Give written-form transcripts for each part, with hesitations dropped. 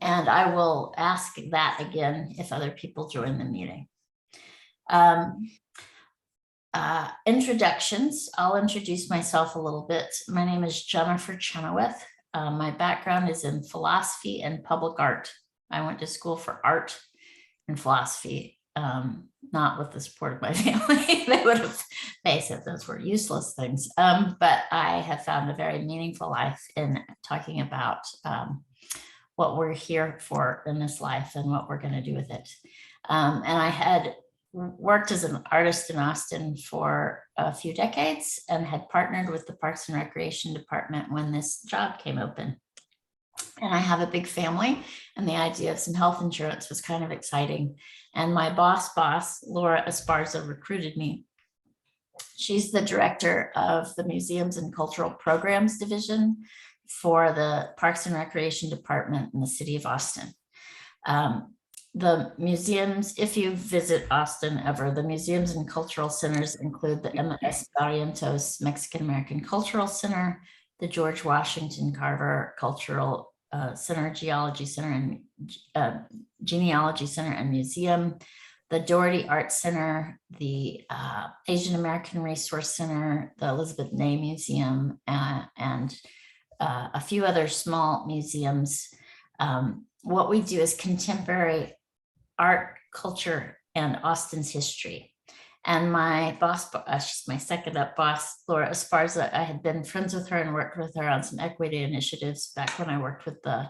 And I will ask that again if other people join the meeting. Introductions. I'll introduce myself a little bit. My name is Jennifer Chenoweth. My background is in philosophy and public art. I went to school for art and philosophy, not with the support of my family. They would have said those were useless things. But I have found a very meaningful life in talking about what we're here for in this life and what we're going to do with it. And I had worked as an artist in Austin for a few decades and had partnered with the Parks and Recreation Department when this job came open. And I have a big family, and the idea of some health insurance was kind of exciting. And my boss, Laura Esparza, recruited me. She's the director of the Museums and Cultural Programs Division for the Parks and Recreation Department in the city of Austin. The museums, if you visit Austin ever, the museums and cultural centers include the M.S. Barrientos Mexican-American Cultural Center, the George Washington Carver Cultural Center, Genealogy Center and Museum, the Doherty Art Center, the Asian American Resource Center, the Elizabeth Ney Museum, and a few other small museums. What we do is contemporary art, culture, and Austin's history. And my boss, she's my second up boss, Laura Esparza, I had been friends with her and worked with her on some equity initiatives back when I worked with the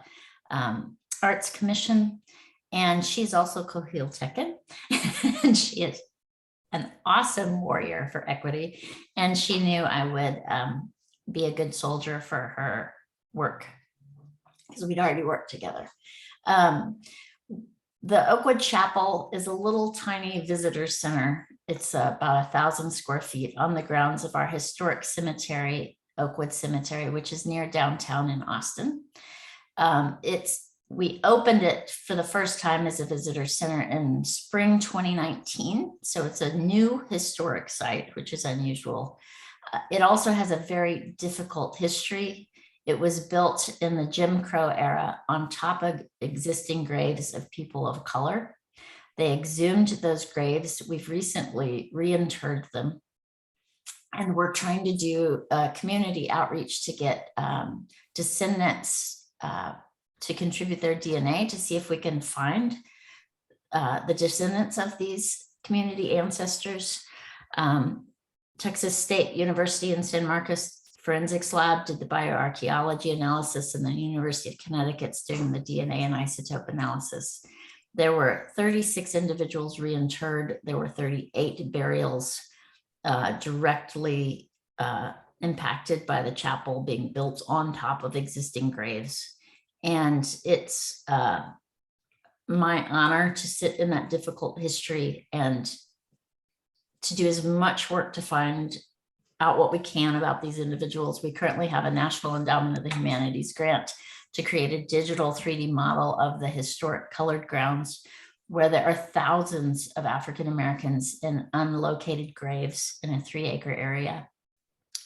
Arts Commission. And she's also Cohil Tekin, and she is an awesome warrior for equity. And she knew I would be a good soldier for her work because we'd already worked together. The Oakwood Chapel is a little tiny visitor center. It's about 1,000 square feet on the grounds of our historic cemetery, Oakwood Cemetery, which is near downtown in Austin. We opened it for the first time as a visitor center in spring 2019. So it's a new historic site, which is unusual. It also has a very difficult history. It was built in the Jim Crow era on top of existing graves of people of color. They exhumed those graves. We've recently reinterred them. And we're trying to do community outreach to get descendants to contribute their DNA to see if we can find the descendants of these community ancestors. Texas State University in San Marcos Forensics Lab did the bioarchaeology analysis, and the University of Connecticut's doing the DNA and isotope analysis. There were 36 individuals reinterred. There were 38 burials directly impacted by the chapel being built on top of existing graves. And it's my honor to sit in that difficult history and to do as much work to find out what we can about these individuals. We currently have a National Endowment of the Humanities grant to create a digital 3D model of the historic colored grounds where there are thousands of African Americans in unlocated graves in a 3-acre area,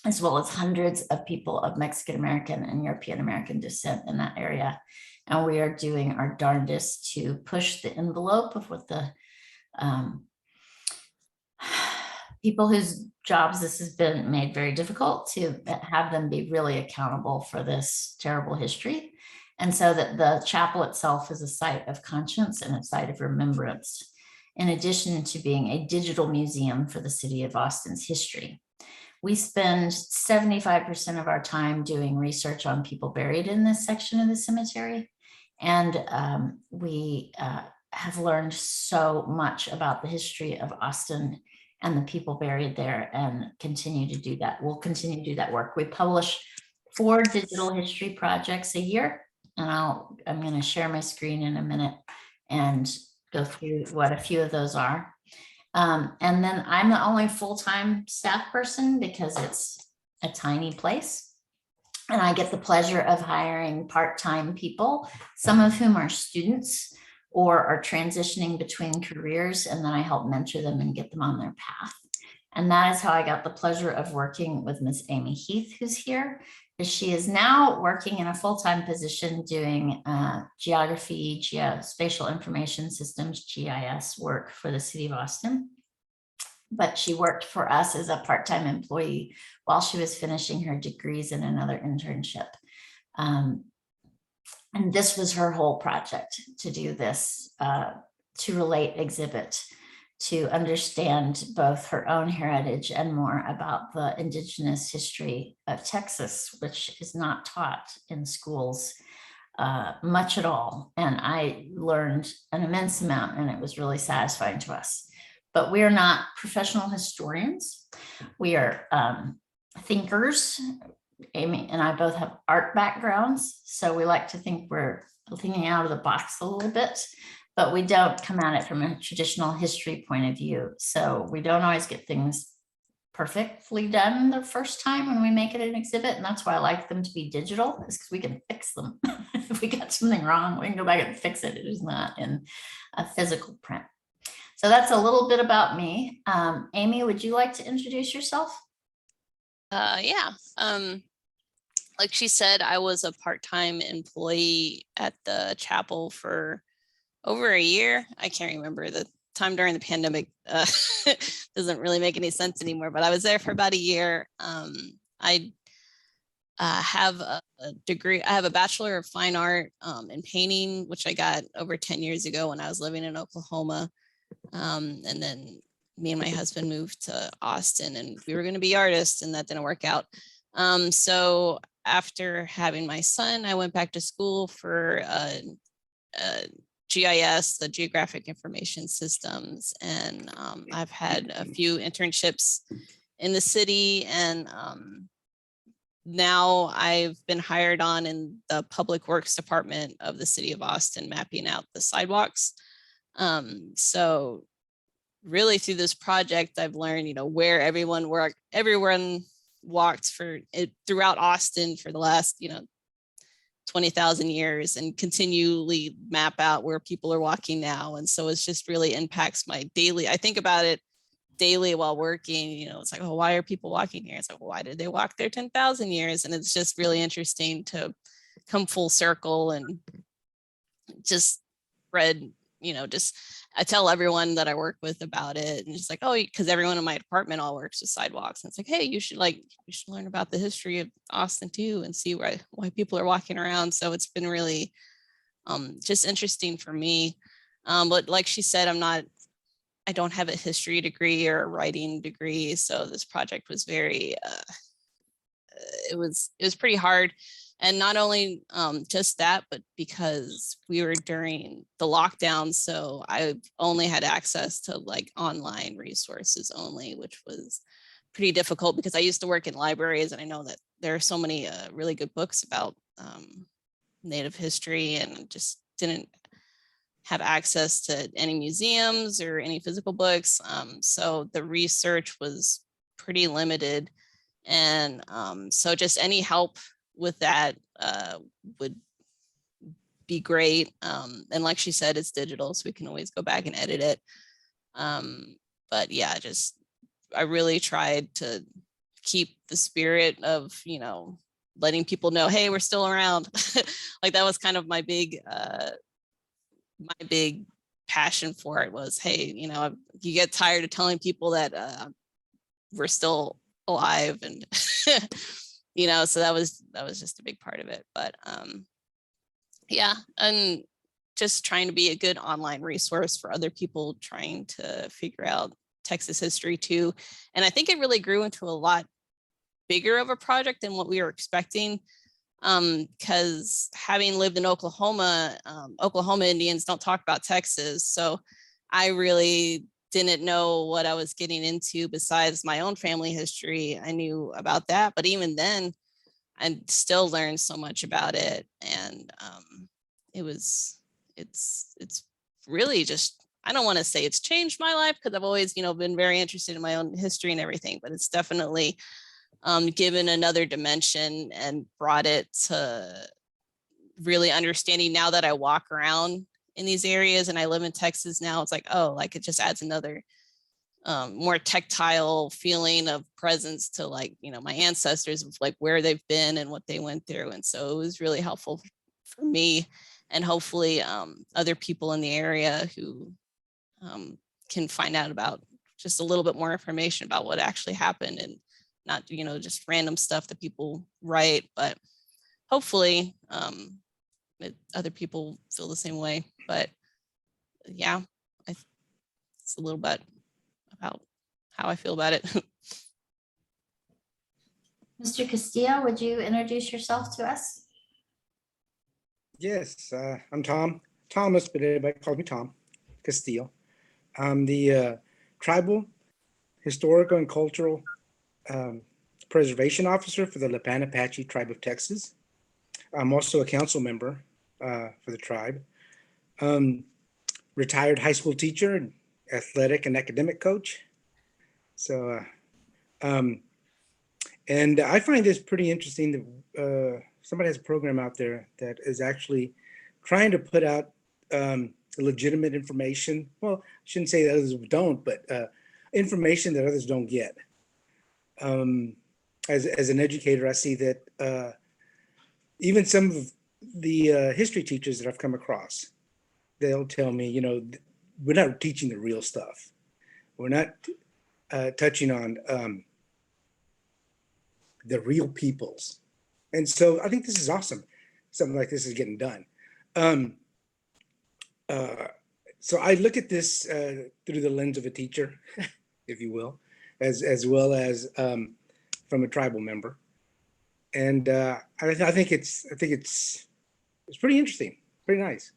as well as hundreds of people of Mexican American and European American descent in that area. And we are doing our darndest to push the envelope of what the people whose jobs this has been made very difficult to have them be really accountable for this terrible history. And so that the chapel itself is a site of conscience and a site of remembrance, in addition to being a digital museum for the city of Austin's history. We spend 75% of our time doing research on people buried in this section of the cemetery. And we have learned so much about the history of Austin and the people buried there, and continue to do that. We'll continue to do that work. We publish 4 digital history projects a year, and I'm going to share my screen in a minute and go through what a few of those are. And then I'm the only full-time staff person because it's a tiny place. And I get the pleasure of hiring part-time people, some of whom are students or are transitioning between careers, and then I help mentor them and get them on their path. And that is how I got the pleasure of working with Miss Amy Heath, who's here. She is now working in a full-time position doing geography, geospatial information systems, GIS work for the city of Austin. But she worked for us as a part-time employee while she was finishing her degrees in another internship. And this was her whole project, to do this, to relate exhibit, to understand both her own heritage and more about the indigenous history of Texas, which is not taught in schools much at all. And I learned an immense amount, and it was really satisfying to us. But we are not professional historians. We are thinkers. Amy and I both have art backgrounds, so we like to think we're thinking out of the box a little bit, but we don't come at it from a traditional history point of view. So we don't always get things perfectly done the first time when we make it an exhibit, and that's why I like them to be digital, is because we can fix them. If we got something wrong, we can go back and fix it. It is not in a physical print. So that's a little bit about me. Amy, would you like to introduce yourself? Yeah. Like she said, I was a part-time employee at the chapel for over a year. I can't remember the time during the pandemic. Doesn't really make any sense anymore, but I was there for about a year. I have a degree. I have a Bachelor of Fine Art in painting, which I got over 10 years ago when I was living in Oklahoma. And then me and my husband moved to Austin, and we were going to be artists, and that didn't work out. So after having my son, I went back to school for GIS, the Geographic Information Systems, and I've had a few internships in the city, and now I've been hired on in the Public Works Department of the city of Austin, mapping out the sidewalks. So really through this project, I've learned, where everyone walked for it throughout Austin for the last, 20,000 years, and continually map out where people are walking now. And so it's just really impacts my daily, I think about it daily while working, it's like, oh, why are people walking here? It's like, well, why did they walk there 10,000 years? And it's just really interesting to come full circle and just spread, I tell everyone that I work with about it, and it's like, oh, because everyone in my department all works with sidewalks. And it's like, hey, you should learn about the history of Austin too, and see why people are walking around. So it's been really just interesting for me. But like she said, I don't have a history degree or a writing degree. So this project was very, it was pretty hard. And not only just that, but because we were during the lockdown, so I only had access to online resources only, which was pretty difficult because I used to work in libraries, and I know that there are so many really good books about Native history, and just didn't have access to any museums or any physical books. So the research was pretty limited. And so just any help with that would be great. And like she said, it's digital, so we can always go back and edit it. But yeah, I really tried to keep the spirit of, letting people know, hey, we're still around. That was kind of my big passion for it was, hey, you get tired of telling people that we're still alive, and so that was just a big part of it. But yeah, and just trying to be a good online resource for other people trying to figure out Texas history too. And I think it really grew into a lot bigger of a project than what we were expecting, because having lived in Oklahoma, Oklahoma Indians don't talk about Texas. So I really didn't know what I was getting into besides my own family history. I knew about that, but even then I still learned so much about it. And it's really just, I don't want to say it's changed my life, because I've always, been very interested in my own history and everything, but it's definitely given another dimension and brought it to really understanding. Now that I walk around in these areas and I live in Texas now, it's like, oh, it just adds another more tactile feeling of presence to like, my ancestors of like where they've been and what they went through. And so it was really helpful for me, and hopefully other people in the area who can find out about just a little bit more information about what actually happened, and not, just random stuff that people write, but hopefully other people feel the same way. But yeah, it's a little bit about how I feel about it. Mr. Castillo, would you introduce yourself to us? Yes, I'm Thomas, but everybody calls me Tom Castillo. I'm the Tribal, Historical, and Cultural Preservation Officer for the Lipan Apache Tribe of Texas. I'm also a council member for the tribe. Retired high school teacher and athletic and academic coach. So, and I find this pretty interesting that somebody has a program out there that is actually trying to put out legitimate information. Well, I shouldn't say that others don't, but information that others don't get. As an educator, I see that even some of the history teachers that I've come across, they'll tell me, we're not teaching the real stuff. We're not touching on the real peoples. And so I think this is awesome. Something like this is getting done. So I look at this through the lens of a teacher, if you will, as well as from a tribal member. And I think it's pretty interesting, pretty nice.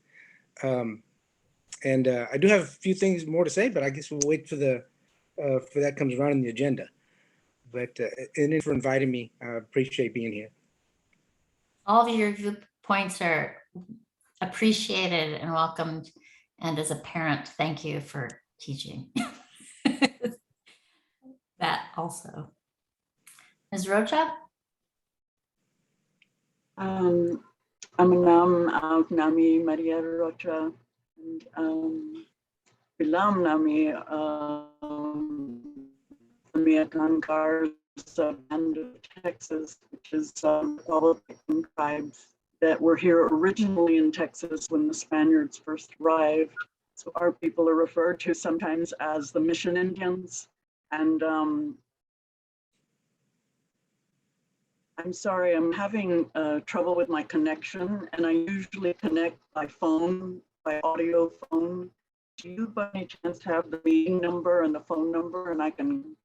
And I do have a few things more to say, but I guess we'll wait for that comes around in the agenda. But and for inviting me, I appreciate being here. All of your viewpoints are appreciated and welcomed. And as a parent, thank you for teaching that also. Ms. Rocha? Amanam Nami Maria Rocha and Bilam Nami Miatankar band of Texas, which is Republican tribes that were here originally in Texas when the Spaniards first arrived. So our people are referred to sometimes as the Mission Indians. And I'm sorry, I'm having trouble with my connection, and I usually connect by phone, by audio phone. Do you by any chance have the meeting number and the phone number, and I can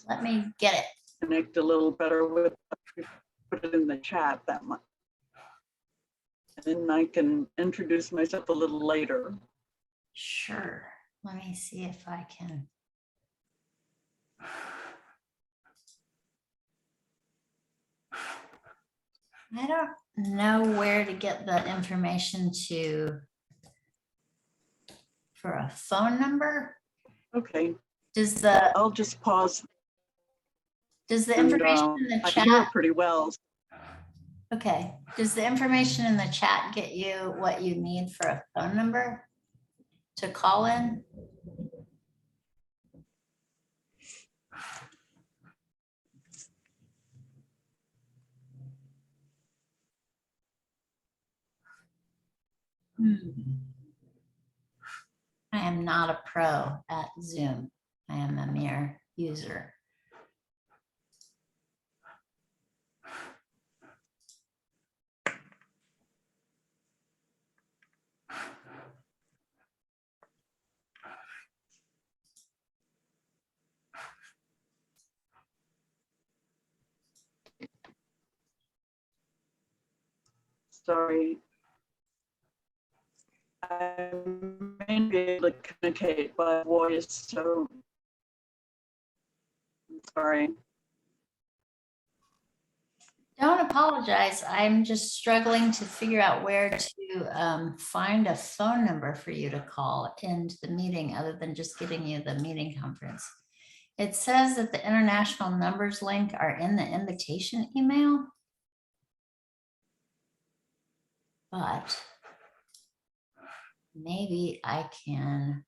Let me get it. connect a little better with, put it in the chat that much. And then I can introduce myself a little later. Sure. Let me see if I can. I don't know where to get the information for a phone number. Okay, Does the I'll just pause. information in the I can hear chat? it pretty well. Okay. Does the information in the chat get you what you need for a phone number to call in? I am not a pro at Zoom. I am a mere user. Sorry. I may be able to communicate by voice, so I'm sorry. Don't apologize. I'm just struggling to figure out where to find a phone number for you to call into the meeting other than just giving you the meeting conference. It says that the international numbers link are in the invitation email. But maybe I can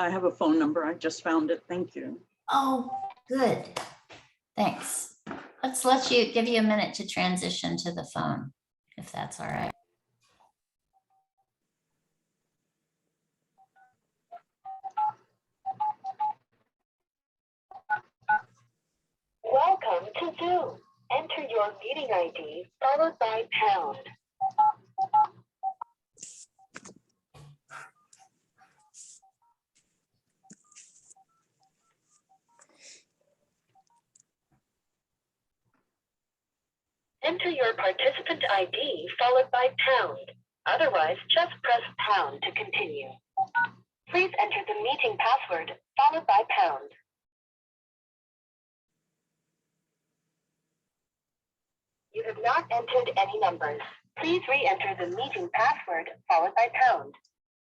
I have a phone number. I just found it. Thank you. Oh, good. Thanks. Let's give you a minute to transition to the phone, if that's all right. Welcome to Zoom. Enter your meeting ID followed by pound. Enter your participant ID followed by pound. Otherwise, just press pound to continue. Please enter the meeting password followed by pound. You have not entered any numbers. Please re-enter the meeting password followed by pound.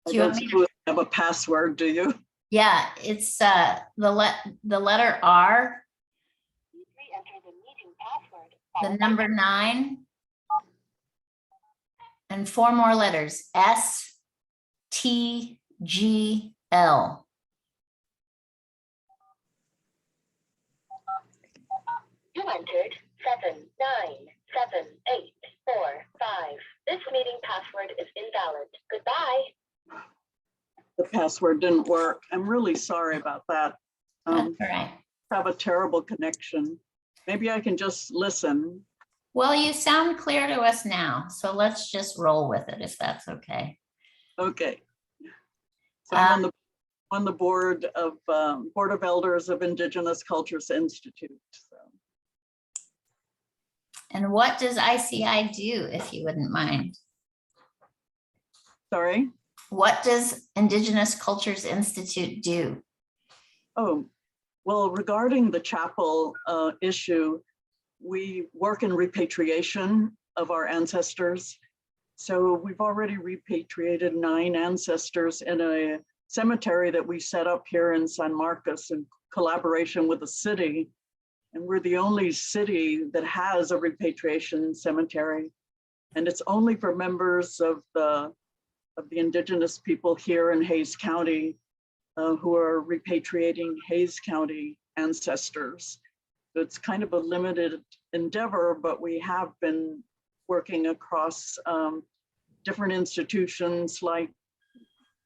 I Do you want don't me to- suppose you have a password, do you? Yeah, it's the letter R, Please re-enter the meeting password the followed by number 9, and 4 more letters, STGL. You entered 7978445. This meeting password is invalid. Goodbye. The password didn't work. I'm really sorry about that. That's all right. Have a terrible connection. Maybe I can just listen. Well, you sound clear to us now, so let's just roll with it if that's okay. Okay. So I'm on the board of Elders of Indigenous Cultures Institute. So. And what does ICI do, if you wouldn't mind? Sorry. What does Indigenous Cultures Institute do? Oh, well, regarding the chapel issue, we work in repatriation of our ancestors. So we've already repatriated 9 ancestors in a cemetery that we set up here in San Marcos in collaboration with the city. And we're the only city that has a repatriation cemetery. And it's only for members of the indigenous people here in Hays County who are repatriating Hays County ancestors. So it's kind of a limited endeavor, but we have been working across different institutions like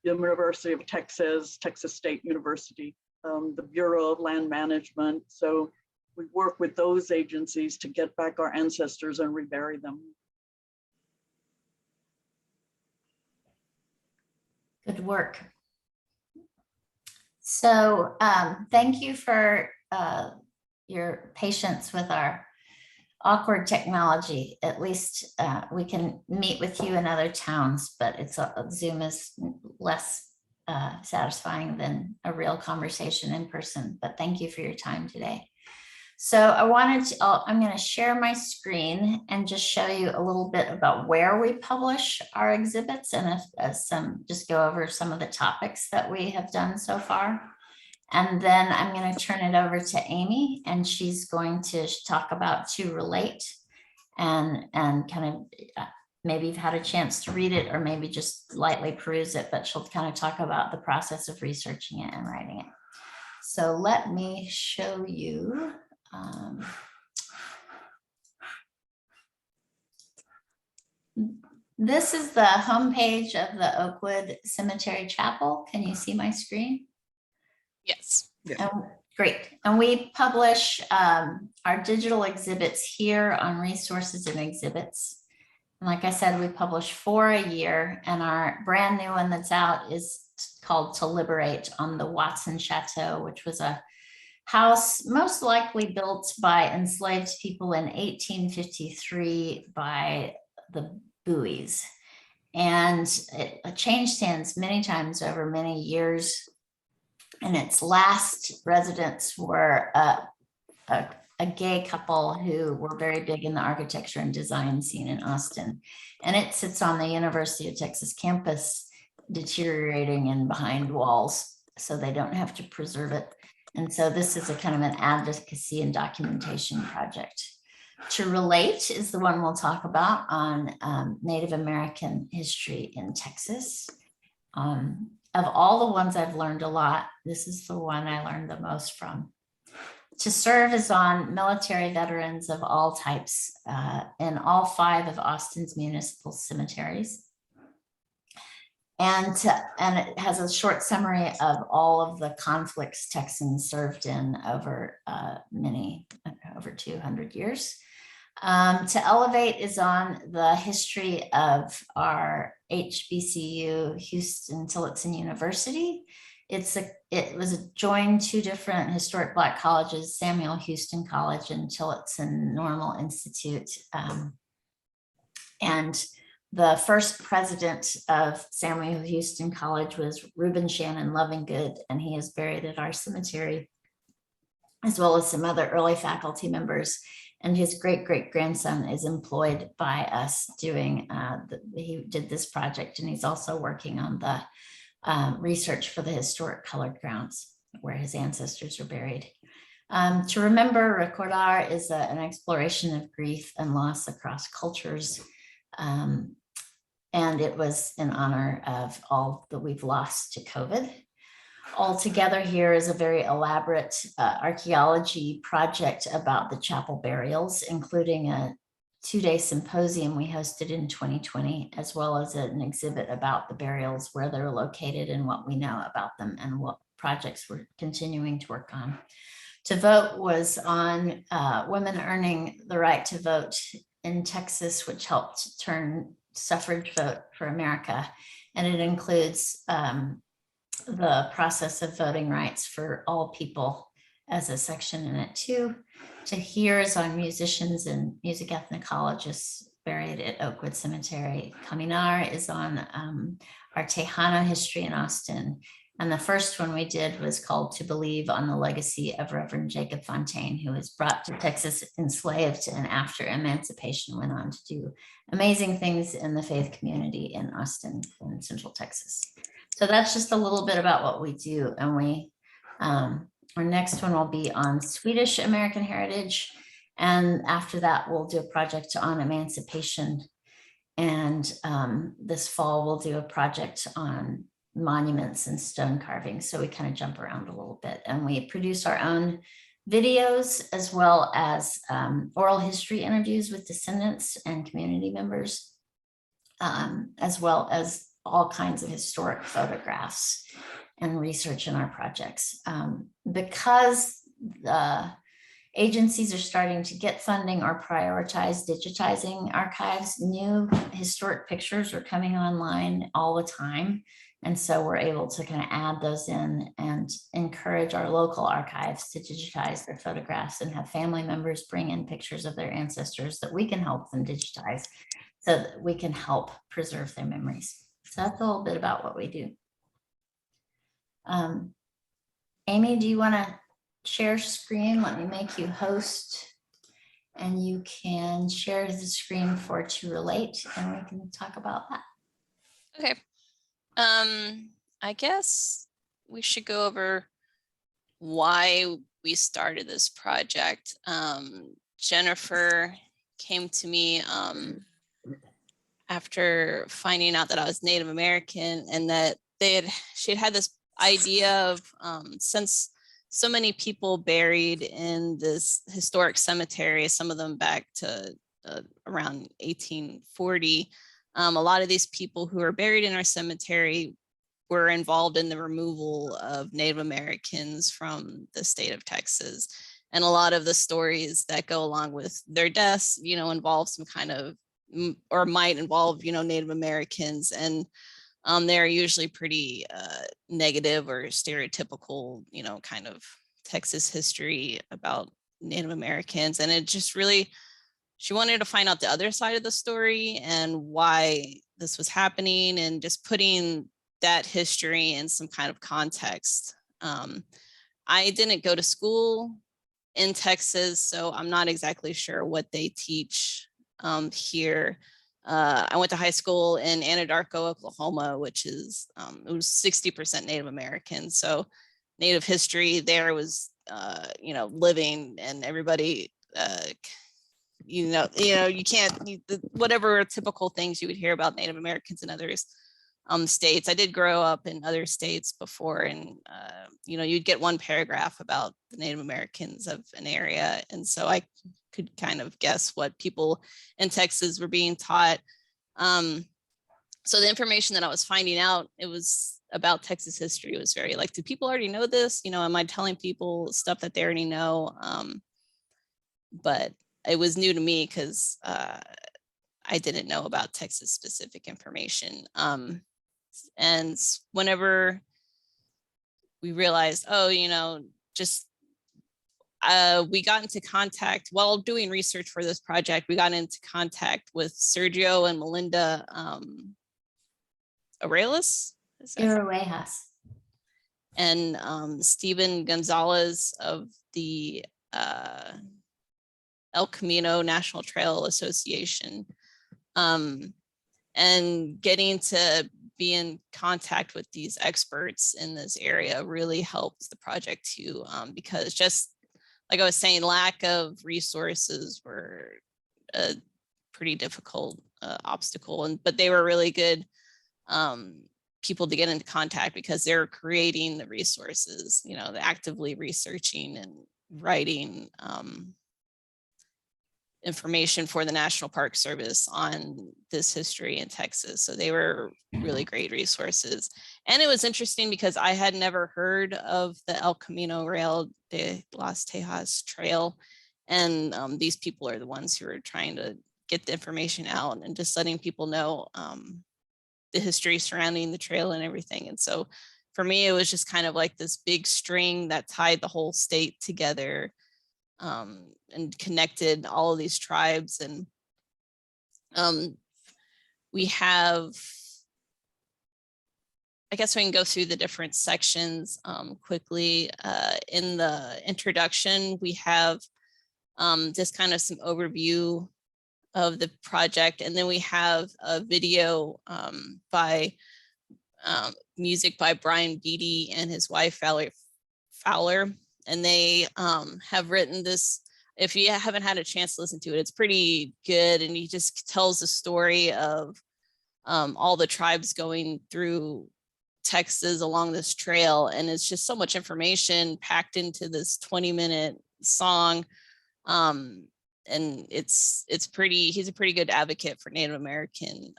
the University of Texas, Texas State University, the Bureau of Land Management. So we work with those agencies to get back our ancestors and rebury them. Good work. So thank you for your patience with our awkward technology. At least we can meet with you in other towns, but Zoom is less satisfying than a real conversation in person. But thank you for your time today. So I'm going to share my screen and just show you a little bit about where we publish our exhibits and just go over some of the topics that we have done so far. And then I'm going to turn it over to Amy, and she's going to talk about To Relate and kind of maybe you've had a chance to read it or maybe just lightly peruse it, but she'll kind of talk about the process of researching it and writing it. So let me show you. This is the homepage of the Oakwood Cemetery Chapel. Can you see my screen? Yes. Great. And we publish our digital exhibits here on Resources and Exhibits. And like I said, we publish 4 a year, and our brand new one that's out is called To Liberate on the Watson Chateau, which was a house most likely built by enslaved people in 1853 by the Bowies. And it changed hands many times over many years. And its last residents were a gay couple who were very big in the architecture and design scene in Austin. And it sits on the University of Texas campus, deteriorating and behind walls, so they don't have to preserve it. And so this is a kind of an advocacy and documentation project. To Relate is the one we'll talk about on Native American history in Texas. of all the ones I've learned a lot, this is the one I learned the most from. To serve is on military veterans of all types in all 5 of Austin's municipal cemeteries. And it has a short summary of all of the conflicts Texans served in over over 200 years. To elevate is on the history of our HBCU, Houston Tillotson University. It was joined 2 different historic Black colleges, Samuel Houston College and Tillotson Normal Institute. And the first president of Samuel Houston College was Reuben Shannon Lovingood, and he is buried at our cemetery, as well as some other early faculty members. And his great-great-grandson is employed by us doing, he did this project, and he's also working on the research for the historic colored grounds where his ancestors are buried. To remember, recordar is an exploration of grief and loss across cultures. And it was in honor of all that we've lost to COVID. All together here is a very elaborate archaeology project about the chapel burials, including a 2-day symposium we hosted in 2020, as well as an exhibit about the burials, where they're located and what we know about them and what projects we're continuing to work on. To vote was on women earning the right to vote in Texas, which helped turn suffrage vote for America. And it includes the process of voting rights for all people as a section in it too. To hear is on musicians and music ethnologists buried at Oakwood Cemetery. Caminar is on our Tejano history in Austin. And the first one we did was called To Believe, on the legacy of Reverend Jacob Fontaine, who was brought to Texas enslaved and after emancipation went on to do amazing things in the faith community in Austin and Central Texas. So that's just a little bit about what we do. And our next one will be on Swedish American heritage. And after that, we'll do a project on emancipation. And this fall, we'll do a project on monuments and stone carving. So we kind of jump around a little bit, and we produce our own videos as well as oral history interviews with descendants and community members, as well as all kinds of historic photographs and research in our projects. Because the agencies are starting to get funding or prioritize digitizing archives, new historic pictures are coming online all the time. And so we're able to kind of add those in and encourage our local archives to digitize their photographs and have family members bring in pictures of their ancestors that we can help them digitize so that we can help preserve their memories. So that's a little bit about what we do. Amy, do you want to share screen? Let me make you host, and you can share the screen for To Relate, and we can talk about that. Okay. I guess we should go over why we started this project. Jennifer came to me after finding out that I was Native American, and that she had this idea of since so many people buried in this historic cemetery, some of them back to around 1840. A lot of these people who are buried in our cemetery were involved in the removal of Native Americans from the state of Texas. And a lot of the stories that go along with their deaths, involve some kind of, or might involve, Native Americans. And they're usually pretty negative or stereotypical, kind of Texas history about Native Americans. And it just really, she wanted to find out the other side of the story and why this was happening, and just putting that history in some kind of context. I didn't go to school in Texas, so I'm not exactly sure what they teach here. I went to high school in Anadarko, Oklahoma, which is, it was 60% Native American. So Native history there was, living, and everybody, you can't, whatever typical things you would hear about Native Americans and others states. I did grow up in other states before, and you know, you'd get one paragraph about the Native Americans of an area, and so I could kind of guess what people in Texas were being taught. So the information that I was finding out, it was about Texas history. It was very like, do people already know this? You know, am I telling people stuff that they already know? But it was new to me because I didn't know about Texas specific information. And whenever we realized, oh, you know, just we got into contact while doing research for this project. We got into contact with Sergio and Melinda Arelis Iroejas. and Stephen Gonzalez of the El Camino National Trail Association. And getting to be in contact with these experts in this area really helped the project too, because just like I was saying, lack of resources were a pretty difficult obstacle, but they were really good people to get into contact because they're creating the resources, you know, actively researching and writing information for the National Park Service on this history in Texas. So they were really great resources. And it was interesting because I had never heard of the El Camino Real de las Tejas Trail. And these people are the ones who are trying to get the information out and just letting people know the history surrounding the trail and everything. And so for me, it was just kind of like this big string that tied the whole state together and connected all of these tribes. And we have, I guess we can go through the different sections quickly. In the introduction, we have just kind of some overview of the project. And then we have a video by music by Brian Beatty and his wife, Valerie Fowler. And they have written this. If you haven't had a chance to listen to it, it's pretty good. And he just tells the story of all the tribes going through Texas along this trail. And it's just so much information packed into this 20-minute song. And he's a pretty good advocate for Native American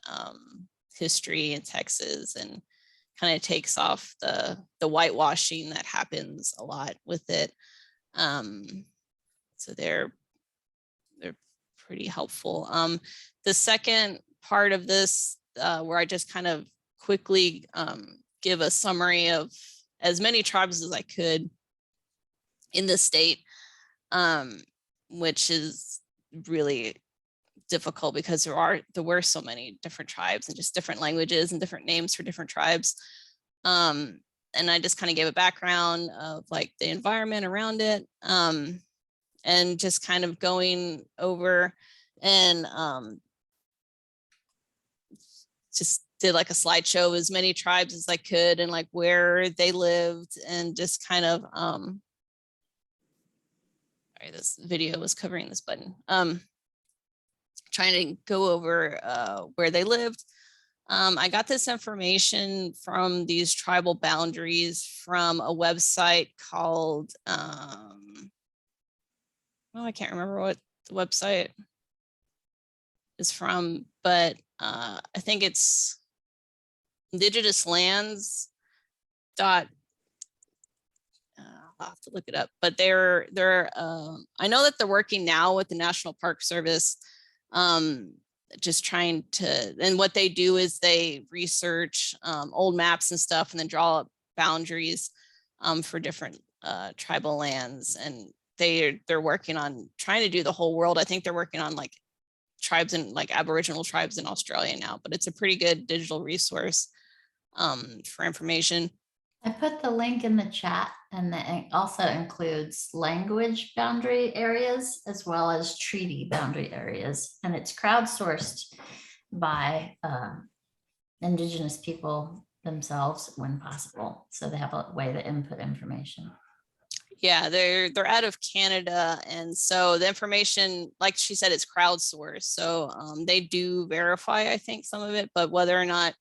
history in Texas, and kind of takes off the whitewashing that happens a lot with it. So they're pretty helpful. The second part of this, where I just kind of quickly give a summary of as many tribes as I could in the state, which is really difficult because there were so many different tribes and just different languages and different names for different tribes. And I just kind of gave a background of like the environment around it, and just kind of going over and just did like a slideshow of as many tribes as I could and like where they lived, and just kind of sorry, this video was covering this button. Trying to go over where they lived. I got this information from these tribal boundaries from a website called, oh, I can't remember what the website is from, but I think it's Indigenous Lands dot, I'll have to look it up, but they're I know that they're working now with the National Park Service, just trying to, and what they do is they research old maps and stuff and then draw up boundaries for different tribal lands. And they're working on trying to do the whole world. I think they're working on like tribes and like Aboriginal tribes in Australia now, but it's a pretty good digital resource for information. I put the link in the chat, and that also includes language boundary areas as well as treaty boundary areas. And it's crowdsourced by Indigenous people themselves when possible. So they have a way to input information. Yeah, they're out of Canada. And so the information, like she said, it's crowdsourced. So they do verify, I think, some of it, but whether or not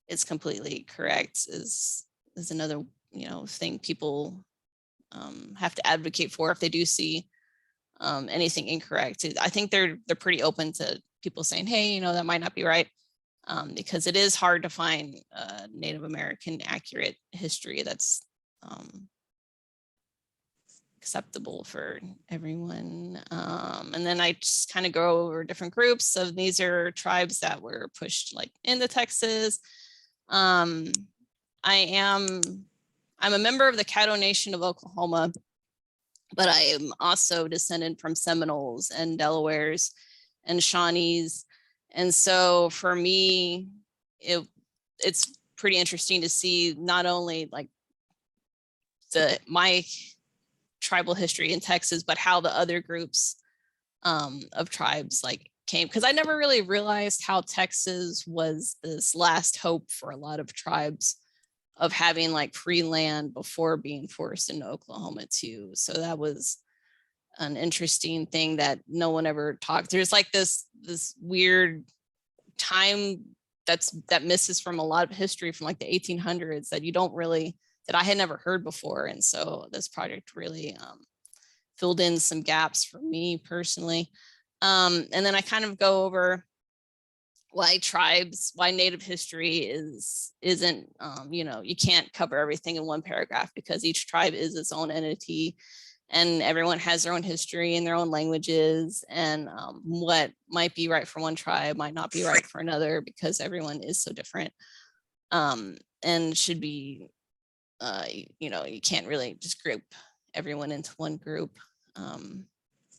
it's completely correct is another, thing people have to advocate for if they do see anything incorrect. I think they're pretty open to people saying, hey, that might not be right, because it is hard to find Native American accurate history that's acceptable for everyone. And then I just kind of go over different groups. So these are tribes that were pushed like into Texas. I'm a member of the Caddo Nation of Oklahoma, but I am also descended from Seminoles and Delawares and Shawnees. And so for me, it's pretty interesting to see not only like my tribal history in Texas, but how the other groups of tribes like came, because I never really realized how Texas was this last hope for a lot of tribes of having like free land before being forced into Oklahoma too. So that was an interesting thing that no one ever talked. There's like this weird time that misses from a lot of history from like the 1800s that I had never heard before. And so this project really filled in some gaps for me personally. And then I kind of go over why Native history isn't, you can't cover everything in one paragraph, because each tribe is its own entity and everyone has their own history and their own languages, and what might be right for one tribe might not be right for another, because everyone is so different, and should be, you can't really just group everyone into one group,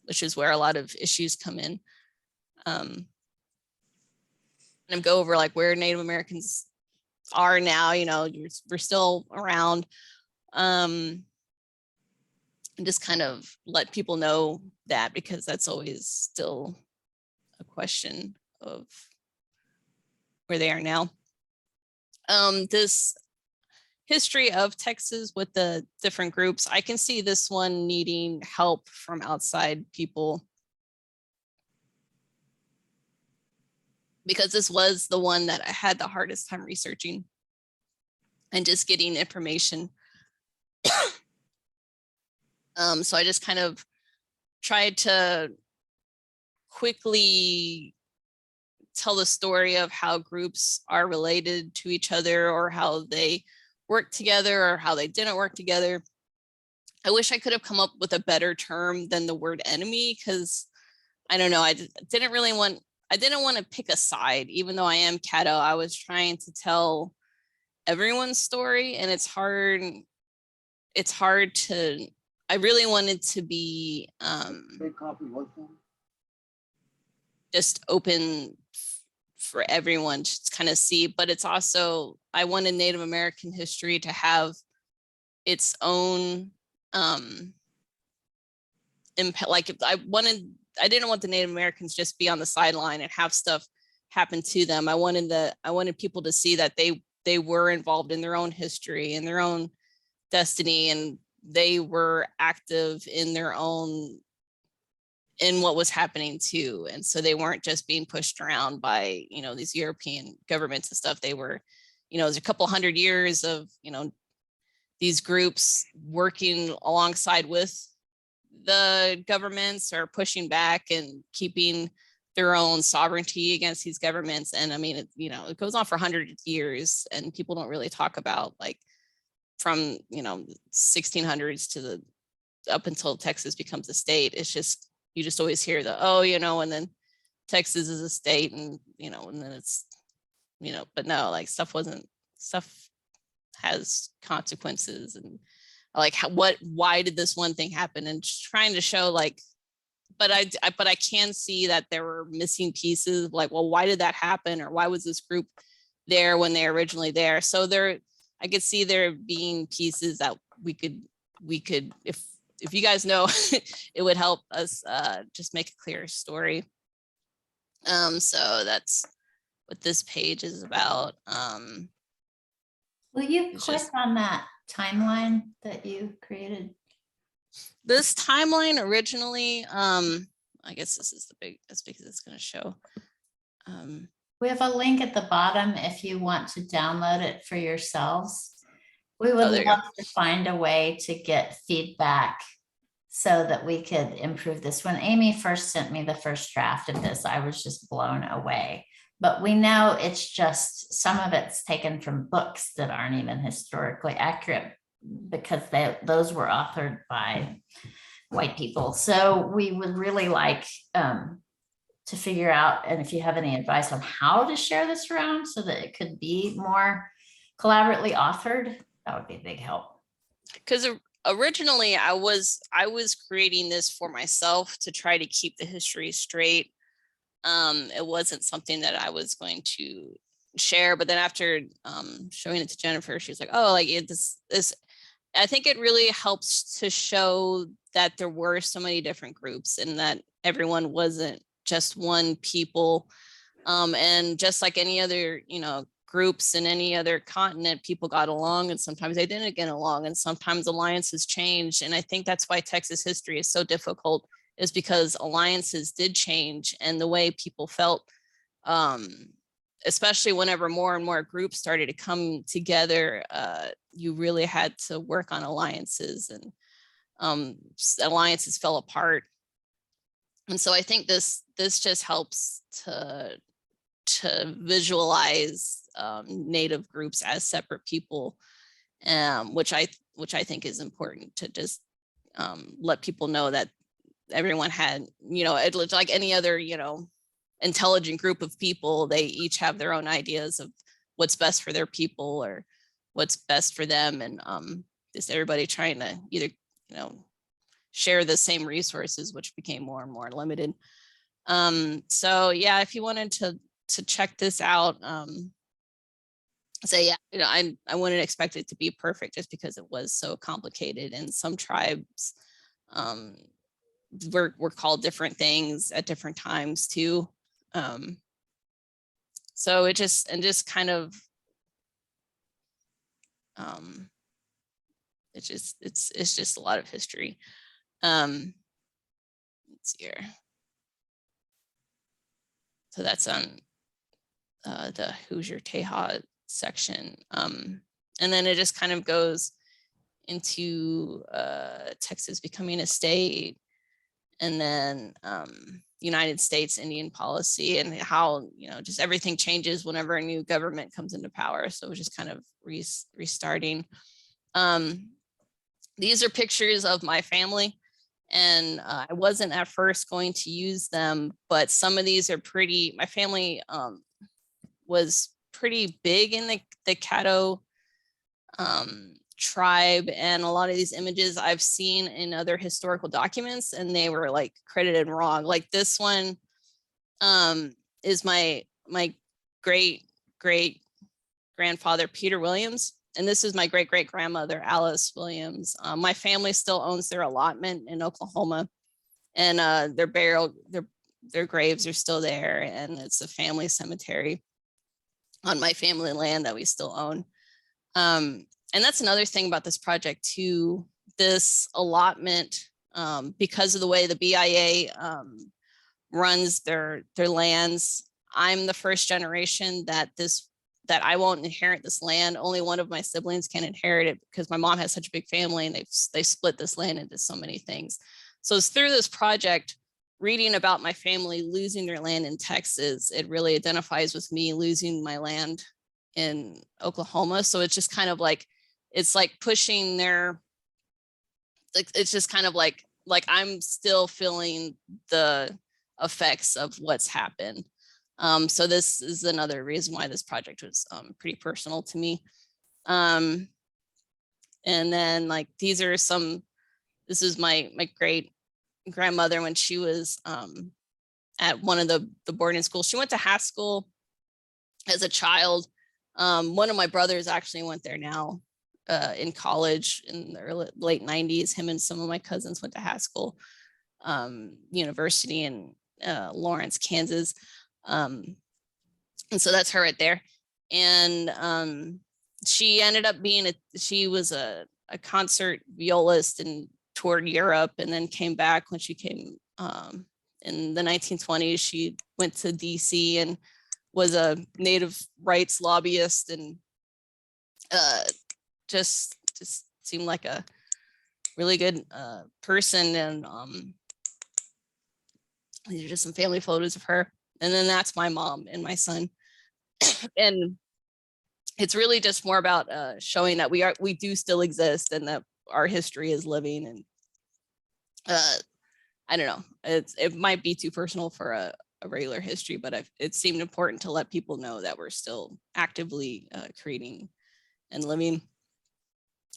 which is where a lot of issues come in. And go over like where Native Americans are now, we're still around, and just kind of let people know that, because that's always still a question of where they are now. This history of Texas with the different groups, I can see this one needing help from outside people, because this was the one that I had the hardest time researching and just getting information. So I just kind of tried to quickly tell the story of how groups are related to each other, or how they work together, or how they didn't work together. I wish I could have come up with a better term than the word enemy, because I don't know, I didn't want to pick a side, even though I am Caddo. I was trying to tell everyone's story, and it's hard to, I really wanted to be just open for everyone to kind of see, but it's also, I wanted Native American history to have its own impact. Like I didn't want the Native Americans just be on the sideline and have stuff happen to them. I wanted people to see that they were involved in their own history and their own destiny, and they were active in what was happening too. And so they weren't just being pushed around by, these European governments and stuff. They were, there's a couple hundred years of, these groups working alongside with the governments, or pushing back and keeping their own sovereignty against these governments. And I mean, it goes on for 100 years, and people don't really talk about, like, from 1600s to up until Texas becomes a state. It's just, you just always hear and then Texas is a state, and and then it's but no, like, stuff has consequences, and like why did this one thing happen, and just trying to show, like, but I can see that there were missing pieces, like, well, why did that happen, or why was this group there when they were originally there? So I could see there being pieces that we could, if you guys know, it would help us just make a clearer story. So that's what this page is about. Will you click on that timeline that you created? This timeline originally, I guess this is as big as it's going to show. We have a link at the bottom if you want to download it for yourselves. We would there you love to find a way to get feedback so that we could improve this. When Amy first sent me the first draft of this, I was just blown away. But we know it's just, some of it's taken from books that aren't even historically accurate because those were authored by white people. So we would really like to figure out, and if you have any advice on how to share this around so that it could be more collaboratively authored, that would be a big help. Because originally I was creating this for myself to try to keep the history straight. It wasn't something that I was going to share, but then after showing it to Jennifer, she was like, oh, like this I think it really helps to show that there were so many different groups and that everyone wasn't just one people. And just like any other, groups in any other continent, people got along and sometimes they didn't get along and sometimes alliances changed. And I think that's why Texas history is so difficult, is because alliances did change and the way people felt, especially whenever more and more groups started to come together, you really had to work on alliances, and alliances fell apart. And so I think this just helps to visualize Native groups as separate people, which I think is important to just let people know that everyone had, it looked like any other, intelligent group of people. They each have their own ideas of what's best for their people or what's best for them, and just everybody trying to either, share the same resources, which became more and more limited. So yeah, if you wanted to check this out, say, I wouldn't expect it to be perfect just because it was so complicated, and some tribes were called different things at different times too. So it just kind of it's just a lot of history. Let's see here. So that's on the Hoosier Teja section. And then it just kind of goes into Texas becoming a state, and then United States Indian policy, and how, just everything changes whenever a new government comes into power. So we're just kind of restarting. These are pictures of my family. And I wasn't at first going to use them, but some of these are pretty, my family was pretty big in the Caddo tribe, and a lot of these images I've seen in other historical documents and they were like credited wrong. Like this one is my great grandfather Peter Williams, and this is my great grandmother Alice Williams. My family still owns their allotment in Oklahoma, and their graves are still there, and it's a family cemetery on my family land that we still own. And that's another thing about this project too. This allotment, because of the way the BIA runs their lands, I'm the first generation that I won't inherit this land. Only one of my siblings can inherit it because my mom has such a big family, and they split this land into so many things. So it's through this project, reading about my family losing their land in Texas, it really identifies with me losing my land in Oklahoma. So it's just kind of like, it's like pushing it's just kind of like I'm still feeling the effects of what's happened. So this is another reason why this project was pretty personal to me. And then like, this is my great grandmother when she was at one of the boarding schools. She went to Haskell as a child. One of my brothers actually went there now in college in the late 90s. Him and some of my cousins went to Haskell University in Lawrence, Kansas. And so that's her right there. And she ended up she was a concert violist and toured Europe, and then came back. When she came in the 1920s, she went to DC and was a native rights lobbyist, and just seemed like a really good person. And these are just some family photos of her. And then that's my mom and my son. And it's really just more about showing that we do still exist, and that our history is living. And I don't know, it might be too personal for a regular history, but it seemed important to let people know that we're still actively creating and living.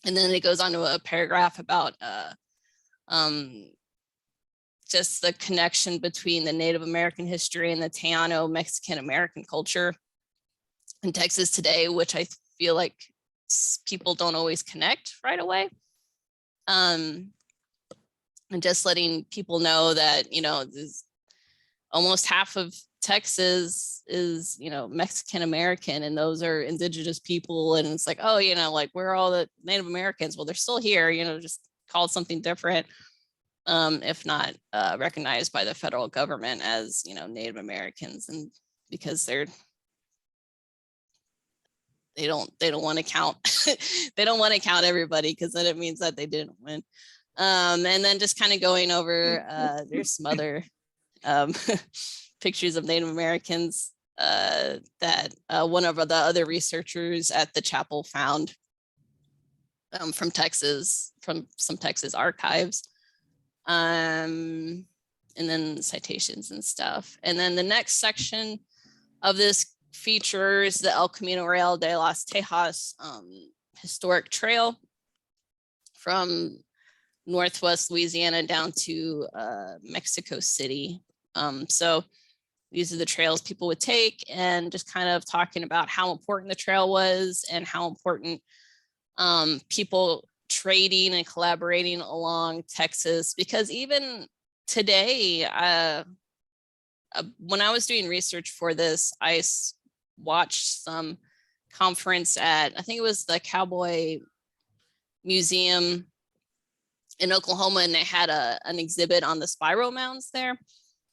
And then it goes on to a paragraph about just the connection between the Native American history and the Tejano Mexican American culture in Texas today, which I feel like people don't always connect right away. And just letting people know that, you know, almost half of Texas is, you know, Mexican American, and those are indigenous people. And it's like, oh, you know, like, where are all the Native Americans? Well, they're still here, you know, just called something different, if not recognized by the federal government as, you know, Native Americans. And because they don't want to count they don't want to count everybody, because then it means that they didn't win. And then just kind of going over there's some other pictures of Native Americans that one of the other researchers at the chapel found from some Texas archives, and then citations and stuff. And then the next section of this features the El Camino Real de las Tejas historic trail from Northwest Louisiana down to Mexico City. So these are the trails people would take, and just kind of talking about how important the trail was, and how important people trading and collaborating along Texas. Because even today, when I was doing research for this, I watched some conference at, I think it was the Cowboy Museum in Oklahoma, and they had an exhibit on the spiral mounds there.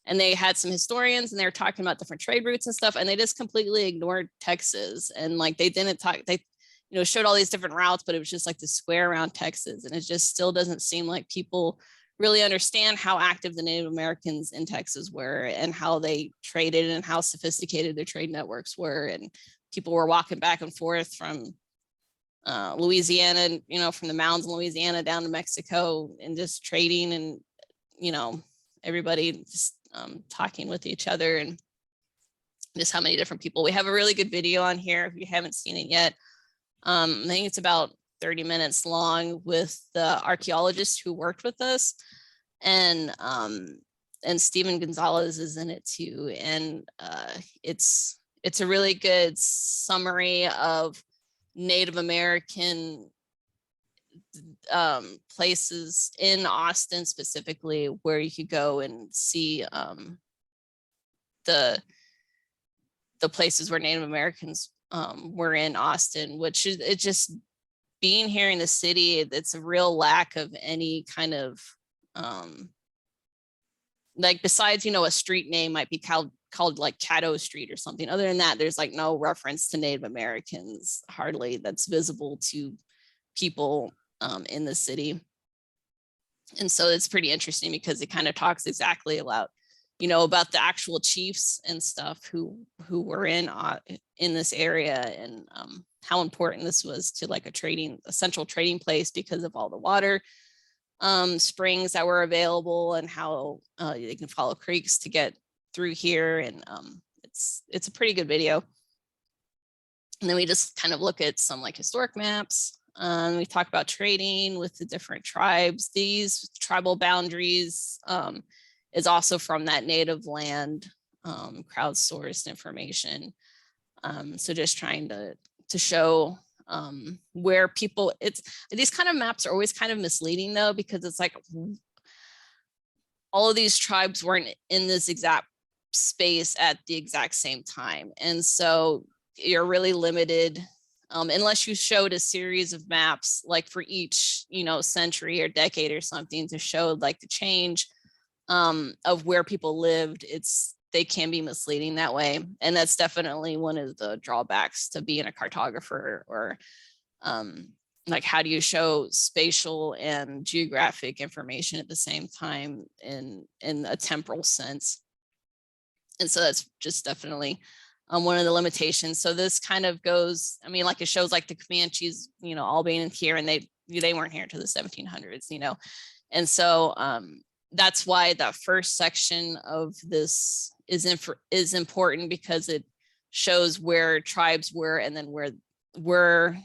And they had some historians, and they were talking about different trade routes and stuff, and they just completely ignored Texas. And like, they didn't talk, they, you know, showed all these different routes, but it was just like the square around Texas. And it just still doesn't seem like people really understand how active the Native Americans in Texas were, and how they traded, and how sophisticated their trade networks were. And people were walking back and forth from Louisiana, you know, from the mountains in Louisiana down to Mexico, and just trading, and, you know, everybody just talking with each other, and just how many different people. We have a really good video on here if you haven't seen it yet. I think it's about 30 minutes long, with the archaeologist who worked with us, and Stephen Gonzalez is in it too. And it's a really good summary of Native American places in Austin specifically, where you could go and see the places where Native Americans were in Austin, which is, it just, being here in the city, it's a real lack of any kind of like, besides, you know, a street name might be called like Caddo Street or something. Other than that, there's like no reference to Native Americans, hardly, that's visible to people in the city. And so it's pretty interesting, because it kind of talks exactly about, you know, about the actual chiefs and stuff who were in this area, and how important this was to like a central trading place, because of all the water springs that were available, and how they can follow creeks to get through here. And it's a pretty good video. And then we just kind of look at some like historic maps. We talk about trading with the different tribes. These tribal boundaries is also from that native land, crowdsourced information. So just trying to show where people, these kind of maps are always kind of misleading though, because it's like all of these tribes weren't in this exact space at the exact same time. And so you're really limited unless you showed a series of maps, like for each, you know, century or decade or something, to show like the change of where people lived. It's they can be misleading that way. And that's definitely one of the drawbacks to being a cartographer, or like, how do you show spatial and geographic information at the same time in a temporal sense? And so that's just definitely one of the limitations. So this kind of goes, I mean, like, it shows like the Comanches, you know, all being here, and they weren't here until the 1700s, you know. And so that's why that first section of this is important, because it shows where tribes were, and then where were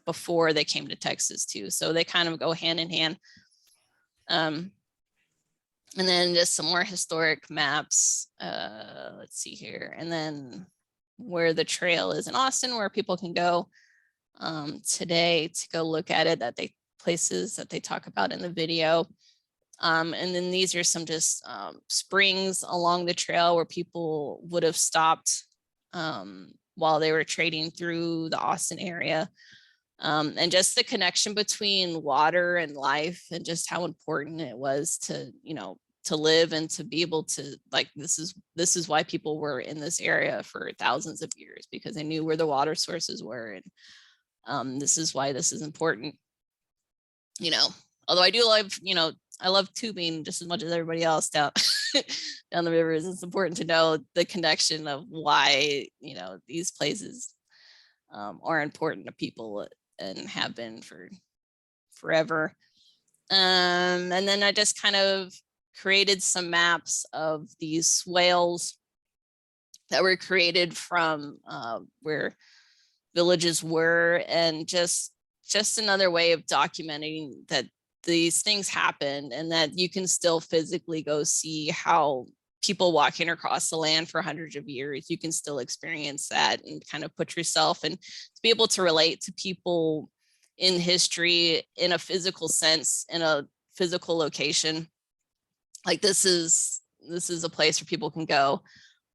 before they came to Texas too. So they kind of go hand in hand. And then just some more historic maps. Let's see here. And then where the trail is in Austin, where people can go today to go look at it, places that they talk about in the video. And then these are some just springs along the trail where people would have stopped while they were trading through the Austin area. And just the connection between water and life, and just how important it was to, you know, to live and to be able to, like, this is why people were in this area for thousands of years, because they knew where the water sources were. And this is why this is important, you know. Although I do love, you know, I love tubing just as much as everybody else down down the rivers. It's important to know the connection of why, you know, these places are important to people and have been for forever. And then I just kind of created some maps of these swales that were created from where villages were, and just another way of documenting that these things happened, and that you can still physically go see how people walking across the land for hundreds of years, you can still experience that and kind of put yourself, and to be able to relate to people in history in a physical sense, in a physical location. Like, this is a place where people can go.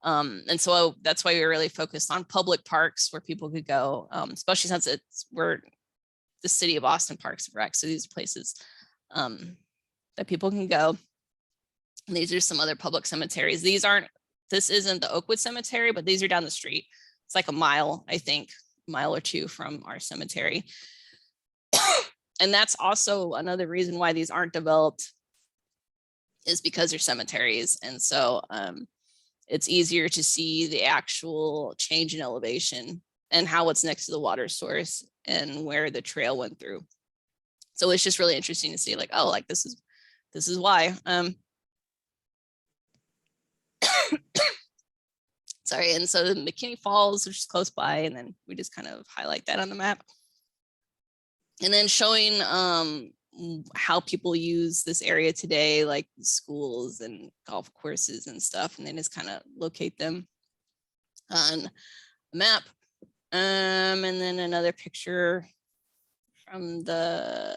And so that's why we were really focused on public parks where people could go, especially since we're the city of Austin Parks and Rec. So these are places that people can go. And these are some other public cemeteries. This isn't the Oakwood Cemetery, but these are down the street. It's like a mile, I think, mile or two from our cemetery. And that's also another reason why these aren't developed, is because they're cemeteries. And so it's easier to see the actual change in elevation and how it's next to the water source and where the trail went through. So it's just really interesting to see, like, oh, like, this is why. Sorry. And so the McKinney Falls, which is close by, and then we just kind of highlight that on the map. And then showing how people use this area today, like schools and golf courses and stuff, and then just kind of locate them on a map. And then another picture from the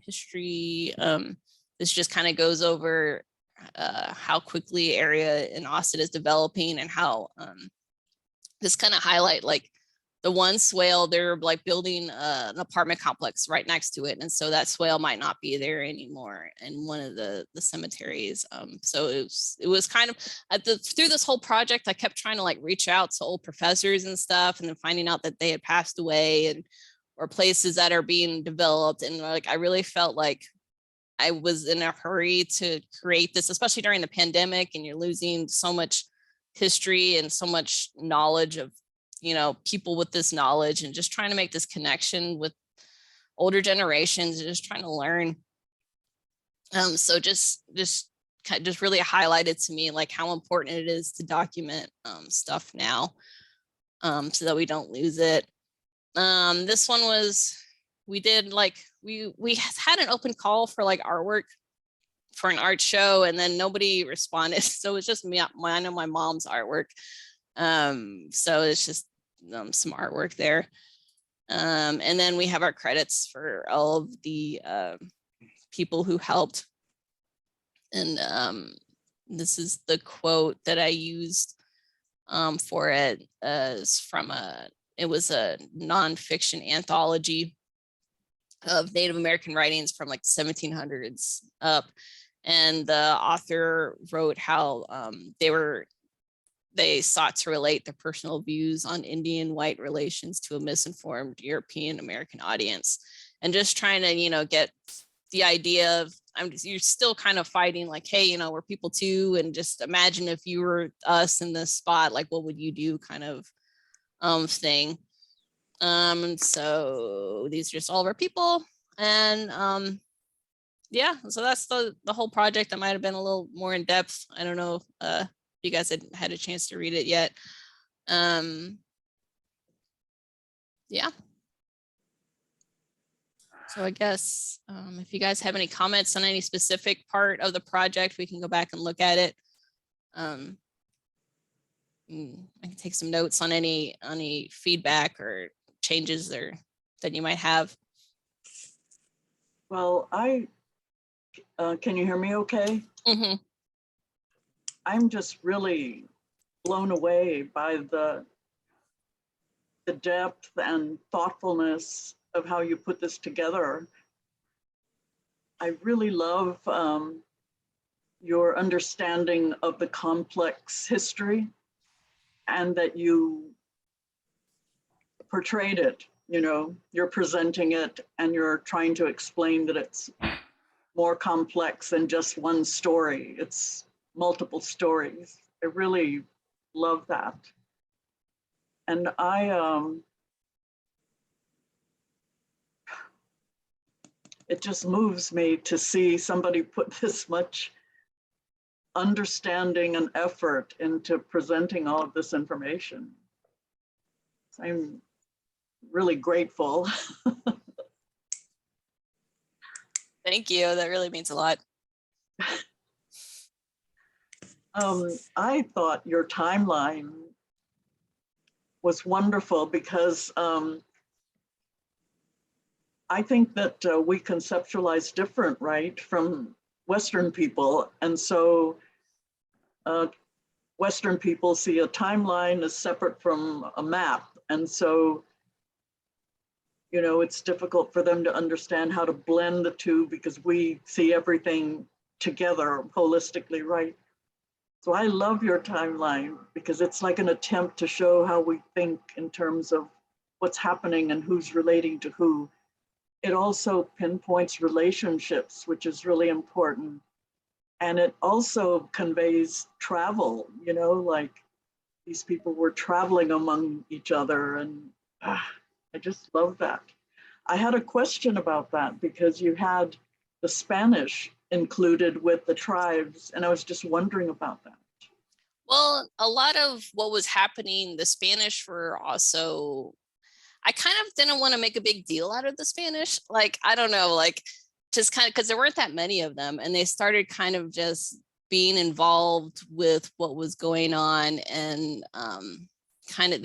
history. This just kind of goes over how quickly area in Austin is developing, and how this kind of highlight, like, the one swale, they're like building an apartment complex right next to it. And so that swale might not be there anymore in one of the cemeteries. So it was kind of through this whole project, I kept trying to, like, reach out to old professors and stuff, and then finding out that they had passed away, or places that are being developed. And, like, I really felt like I was in a hurry to create this, especially during the pandemic, and you're losing so much history and so much knowledge of, you know, people with this knowledge, and just trying to make this connection with older generations, and just trying to learn. So just really highlighted to me, like, how important it is to document stuff now, so that we don't lose it. This one was, we did, like, we had an open call for, like, artwork for an art show, and then nobody responded. So it's just me, I know my mom's artwork. So it's just some artwork there. And then we have our credits for all of the people who helped. And this is the quote that I used for it, from it was a nonfiction anthology of Native American writings from, like, 1700s up. And the author wrote how they sought to relate their personal views on Indian white relations to a misinformed European American audience, and just trying to, get the idea of, you're still kind of fighting like, hey, we're people too. And just imagine if you were us in this spot, like, what would you do kind of thing. So these are just all of our people. And yeah, so that's the whole project. That might have been a little more in depth. I don't know if you guys had a chance to read it yet. Yeah. So I guess if you guys have any comments on any specific part of the project, we can go back and look at it. I can take some notes on any feedback or changes there that you might have. Well, can you hear me okay? Mm-hmm. I'm just really blown away by the depth and thoughtfulness of how you put this together. I really love your understanding of the complex history, and that you portrayed it. You're presenting it and you're trying to explain that it's more complex than just one story. It's multiple stories. I really love that. And it just moves me to see somebody put this much understanding and effort into presenting all of this information. So I'm really grateful. Thank you. That really means a lot. I thought your timeline was wonderful because I think that we conceptualize different, right, from Western people. And so Western people see a timeline as separate from a map. And so, it's difficult for them to understand how to blend the two because we see everything together holistically, right? So I love your timeline because it's like an attempt to show how we think in terms of what's happening and who's relating to who. It also pinpoints relationships, which is really important. And it also conveys travel, like these people were traveling among each other. And I just love that. I had a question about that because you had the Spanish included with the tribes, and I was just wondering about that. Well, a lot of what was happening, the Spanish were also, I kind of didn't want to make a big deal out of the Spanish. Like, I don't know, like just kind of, because there weren't that many of them, and they started kind of just being involved with what was going on. And kind of,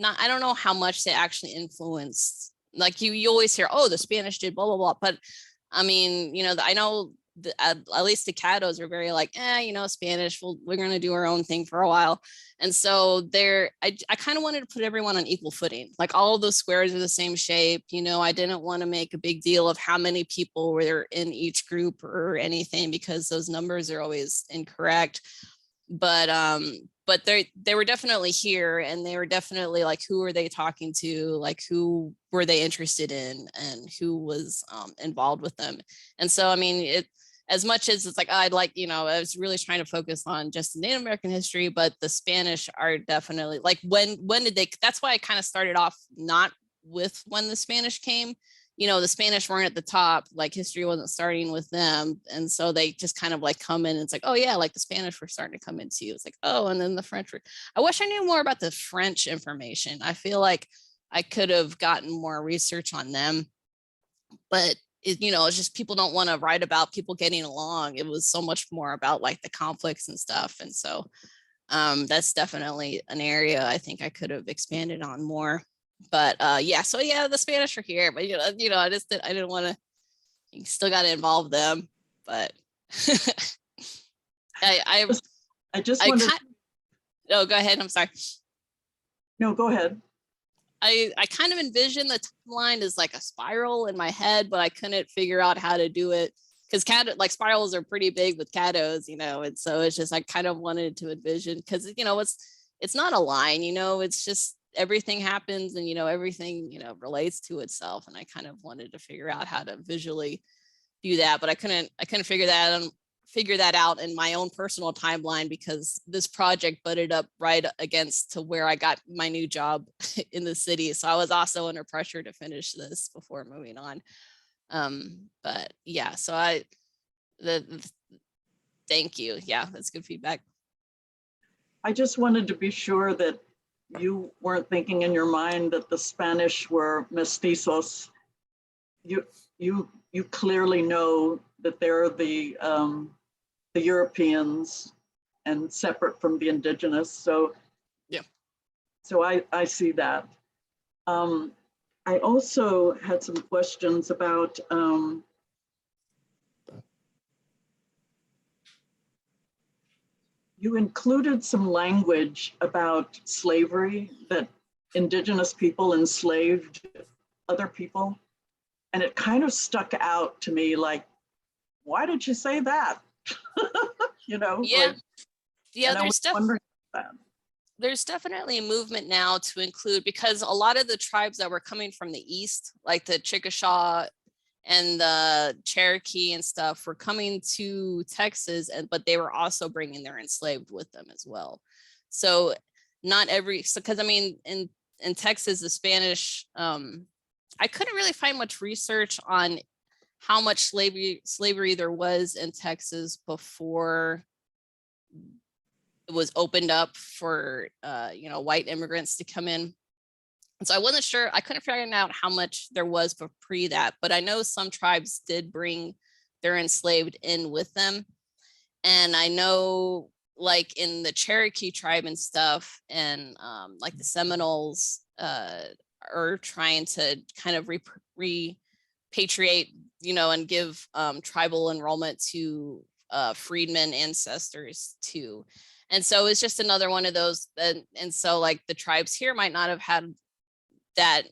I don't know how much they actually influenced. Like you always hear, oh, the Spanish did blah, blah, blah. But I mean, I know at least the Caddos are very like, Spanish, we're going to do our own thing for a while. And so I kind of wanted to put everyone on equal footing. Like all of those squares are the same shape. I didn't want to make a big deal of how many people were in each group or anything, because those numbers are always incorrect. But they were definitely here, and they were definitely like, who are they talking to? Like, who were they interested in, and who was involved with them? And so, I mean, as much as it's like, I was really trying to focus on just Native American history, but the Spanish are definitely like, when did they, that's why I kind of started off not with when the Spanish came. The Spanish weren't at the top, like history wasn't starting with them. And so they just kind of like come in and it's like, oh yeah, like the Spanish were starting to come into you. It's like, oh, and then the French were, I wish I knew more about the French information. I feel like I could have gotten more research on them, but it's just people don't want to write about people getting along. It was so much more about like the conflicts and stuff. And so that's definitely an area I think I could have expanded on more. But so the Spanish are here, but I didn't want to. You still got to involve them, but I just wanted. No, go ahead. I'm sorry. No, go ahead. I kind of envisioned the timeline as like a spiral in my head, but I couldn't figure out how to do it because cat like spirals are pretty big with cados, you know, and so it's just I kind of wanted to envision because you know it's not a line, you know, it's just everything happens and you know everything you know relates to itself, and I kind of wanted to figure out how to visually do that, but I couldn't figure that out in my own personal timeline because this project butted up right against to where I got my new job in the city. So I was also under pressure to finish this before moving on. But yeah, so thank you. Yeah, that's good feedback. I just wanted to be sure that you weren't thinking in your mind that the Spanish were mestizos. You clearly know that they're the Europeans and separate from the indigenous. So yeah. So I see that. I also had some questions about you included some language about slavery, that indigenous people enslaved other people. And it kind of stuck out to me like, why did you say that? You know? Yeah. Like, yeah, there's definitely a movement now to include, because a lot of the tribes that were coming from the east, like the Chickasaw and the Cherokee and stuff, were coming to Texas, but they were also bringing their enslaved with them as well. So not every, because I mean, in Texas, the Spanish, I couldn't really find much research on how much slavery there was in Texas before it was opened up for you know, white immigrants to come in. And so I wasn't sure, I couldn't figure out how much there was for pre that, but I know some tribes did bring their enslaved in with them. And I know like in the Cherokee tribe and stuff, and like the Seminoles are trying to kind of repatriate, you know, and give tribal enrollment to freedmen ancestors too. And so it's just another one of those. And so like the tribes here might not have had that,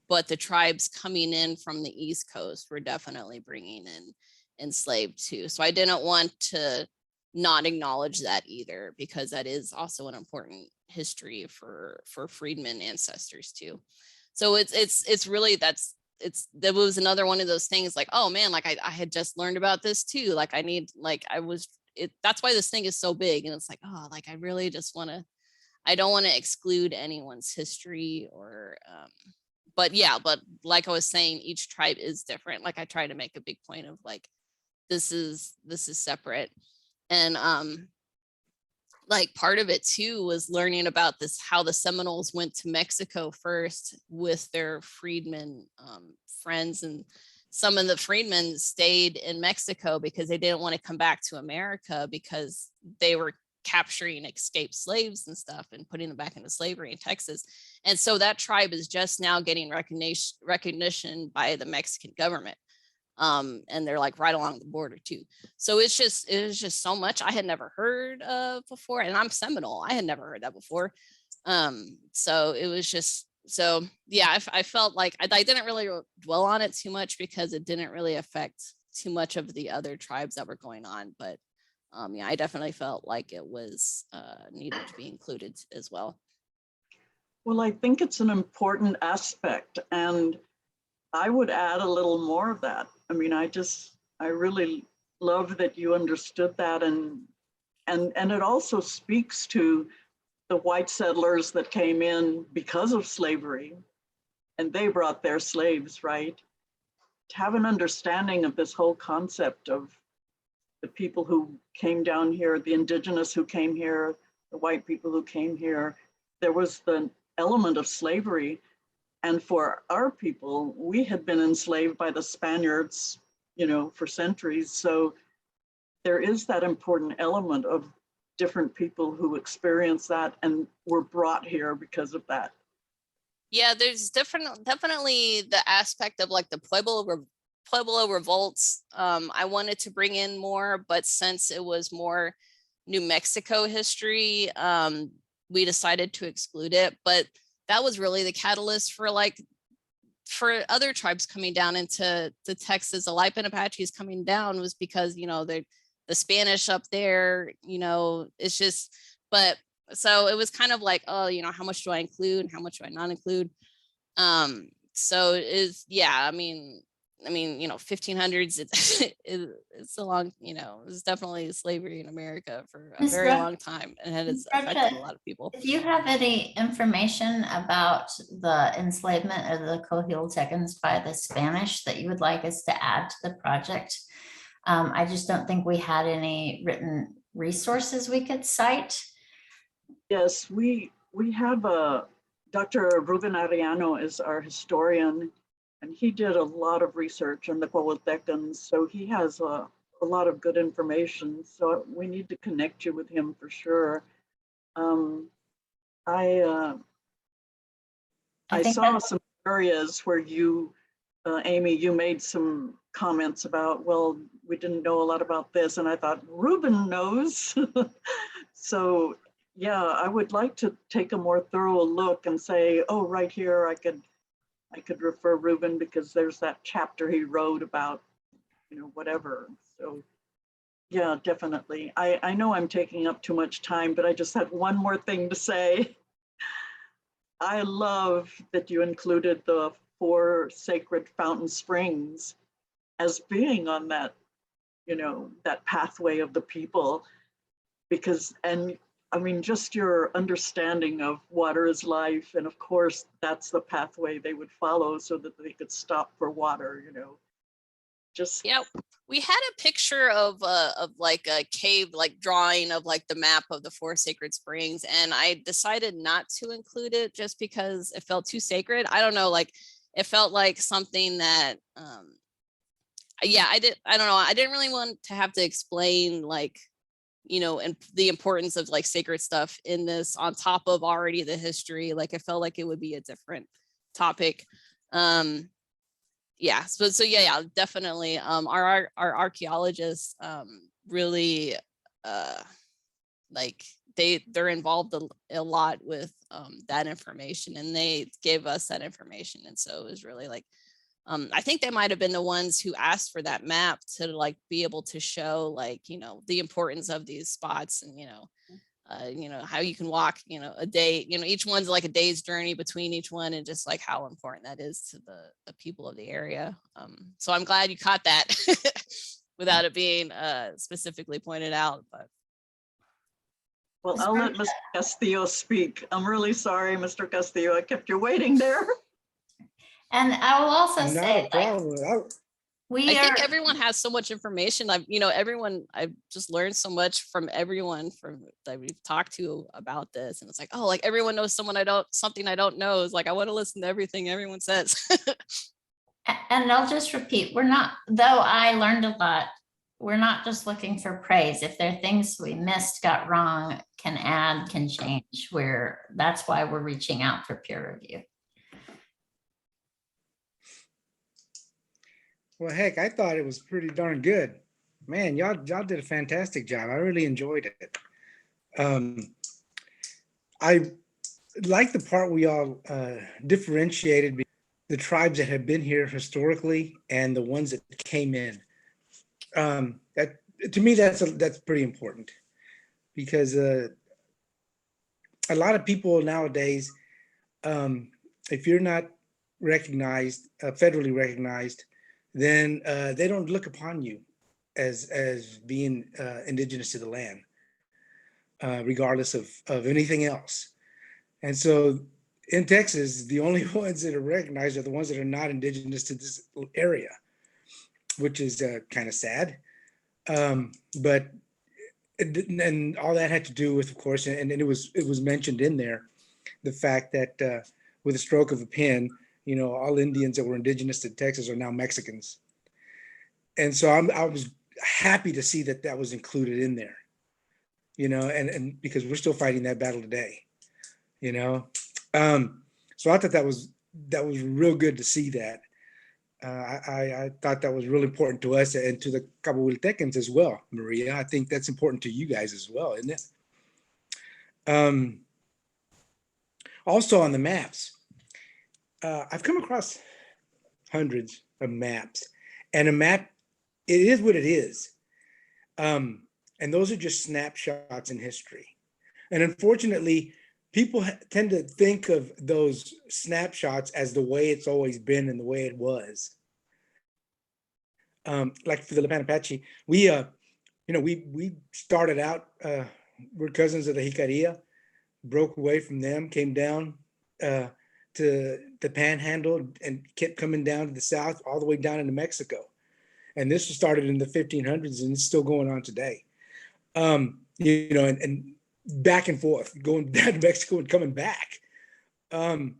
but the tribes coming in from the East Coast were definitely bringing in enslaved too. So I didn't want to not acknowledge that either, because that is also an important history for freedmen ancestors too. So it's really, that was another one of those things like, oh man, like I had just learned about this too. Like I need, like that's why this thing is so big. And it's like, oh, like I really just I don't want to exclude anyone's history or, but yeah, but like I was saying, each tribe is different. Like I try to make a big point of like, this is separate. And like part of it too was learning about this, how the Seminoles went to Mexico first with their freedmen friends, and some of the freedmen stayed in Mexico because they didn't want to come back to America because they were capturing escaped slaves and stuff and putting them back into slavery in Texas. And so that tribe is just now getting recognition by the Mexican government. And they're like right along the border too. So it was just so much I had never heard of before. And I'm Seminole. I had never heard that before. So it was just, so yeah, I felt like I didn't really dwell on it too much because it didn't really affect too much of the other tribes that were going on. But yeah, I definitely felt like it was needed to be included as well. Well, I think it's an important aspect, and I would add a little more of that. I mean, I really love that you understood that, and it also speaks to the white settlers that came in because of slavery, and they brought their slaves, right? To have an understanding of this whole concept of the people who came down here, the indigenous who came here, the white people who came here, there was the element of slavery. And for our people, we had been enslaved by the Spaniards, you know, for centuries. So there is that important element of different people who experienced that and were brought here because of that. Yeah, there's definitely the aspect of like the Pueblo revolts. I wanted to bring in more, but since it was more New Mexico history, we decided to exclude it. But that was really the catalyst for like for other tribes coming down into Texas, the Lipan Apaches coming down was because, the Spanish up there, it's just, but so it was kind of like, oh, how much do I include? How much do I not include? So yeah, I mean, 1500s, it's a long, it's definitely slavery in America for a Ms. very Ro- long time, and it has Ms. affected Rocha, a lot of people. if you have any information about the enslavement of the Cohiltecans by the Spanish that you would like us to add to the project, I just don't think we had any written resources we could cite. Yes, we have Dr. Ruben Arellano is our historian, and he did a lot of research on the Coahuiltecans, so he has a lot of good information. So we need to connect you with him for sure. I think saw some areas where you, Amy, you made some comments about, well, we didn't know a lot about this, and I thought Ruben knows. So yeah, I would like to take a more thorough look and say, oh, right here, I could refer Ruben because there's that chapter he wrote about, whatever. So yeah, definitely. I know I'm taking up too much time, but I just had one more thing to say. I love that you included the 4 sacred fountain springs as being on that, that pathway of the people, because, and I mean, just your understanding of water is life. And of course, that's the pathway they would follow so that they could stop for water, just. Yeah, we had a picture of like a cave, like drawing of like the map of the 4 sacred springs. And I decided not to include it just because it felt too sacred. I don't know, like it felt like something that, yeah, I don't know. I didn't really want to have to explain like, and the importance of like sacred stuff in this on top of already the history. Like it felt like it would be a different topic. Yeah, so yeah, definitely. Our archaeologists really like they're involved a lot with that information, and they gave us that information. And so it was really like, I think they might have been the ones who asked for that map to like be able to show like, the importance of these spots, and, how you can walk, a day, each one's like a day's journey between each one, and just like how important that is to the people of the area. So I'm glad you caught that without it being specifically pointed out. But Well, I'll let Mr. Castillo speak. I'm really sorry, Mr. Castillo. I kept you waiting there. And I will also Not say, a problem. we I are, think everyone has so much information. I've just learned so much from everyone that we've talked to about this. And it's like, oh, like everyone knows something I don't know. It's like, I want to listen to everything everyone says. and I'll just repeat, though I learned a lot, we're not just looking for praise. If there are things we missed, got wrong, can add, can change, that's why we're reaching out for peer review. Well, heck, I thought it was pretty darn good. Man, y'all did a fantastic job. I really enjoyed it. I like the part we all differentiated the tribes that have been here historically and the ones that came in. That to me, that's pretty important, because a lot of people nowadays, if you're not recognized, federally recognized, then they don't look upon you as being indigenous to the land, regardless of anything else. And so in Texas, the only ones that are recognized are the ones that are not indigenous to this area, which is kind of sad. But and all that had to do with, of course, and it was mentioned in there, the fact that with a stroke of a pen, all Indians that were indigenous to Texas are now Mexicans. And so I was happy to see that was included in there, and because we're still fighting that battle today, so I thought that was real good to see that. I thought that was really important to us and to the Coahuiltecans as well, Maria. I think that's important to you guys as well, isn't it? Also on the maps, I've come across hundreds of maps. And a map, it is what it is. And those are just snapshots in history. And unfortunately, people tend to think of those snapshots as the way it's always been and the way it was. Like for the Lipan Apache, we started out, we're cousins of the Jicarilla, broke away from them, came down to the Panhandle and kept coming down to the south, all the way down into Mexico. And this was started in the 1500s and it's still going on today. And back and forth, going down to Mexico and coming back. And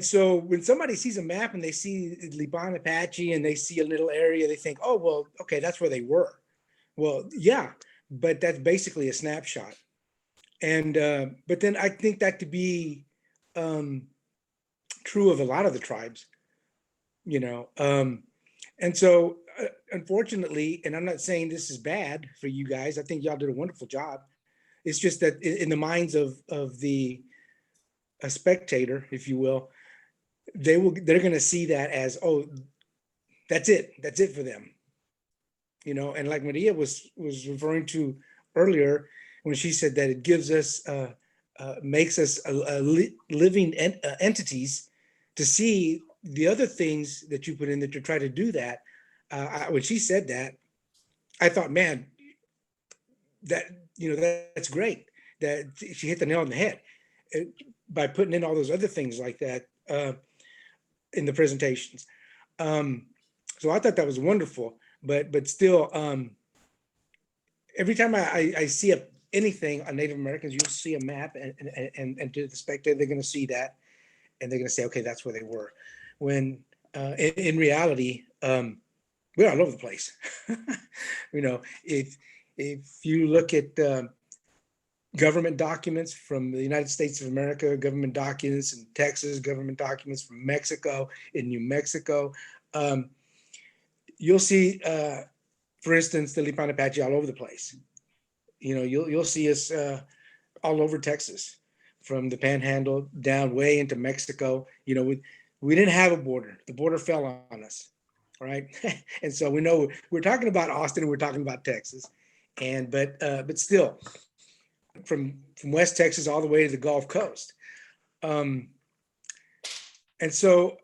so when somebody sees a map and they see Lipan Apache and they see a little area, they think, oh, well, okay, that's where they were. Well, yeah, but that's basically a snapshot. And but then I think that to be true of a lot of the tribes, and so unfortunately, and I'm not saying this is bad for you guys, I think y'all did a wonderful job. It's just that in the minds of a spectator, if you will, they're going to see that as, oh, that's it for them, and like Maria was referring to earlier when she said that it gives us makes us living entities to see the other things that you put in there to try to do that. When she said that, I thought, man, that's great that she hit the nail on the head by putting in all those other things like that in the presentations. So I thought that was wonderful, but still, every time I see anything on Native Americans, you'll see a map, and to the spectator, they're going to see that, and they're going to say, okay, that's where they were. When in reality, we're all over the place. If you look at government documents from the United States of America, government documents in Texas, government documents from Mexico, in New Mexico, you'll see, for instance, the Lipan Apache all over the place. You'll see us all over Texas, from the Panhandle down way into Mexico. We didn't have a border. The border fell on us, right? And so we know we're talking about Austin and we're talking about Texas, but still, from West Texas all the way to the Gulf Coast. And so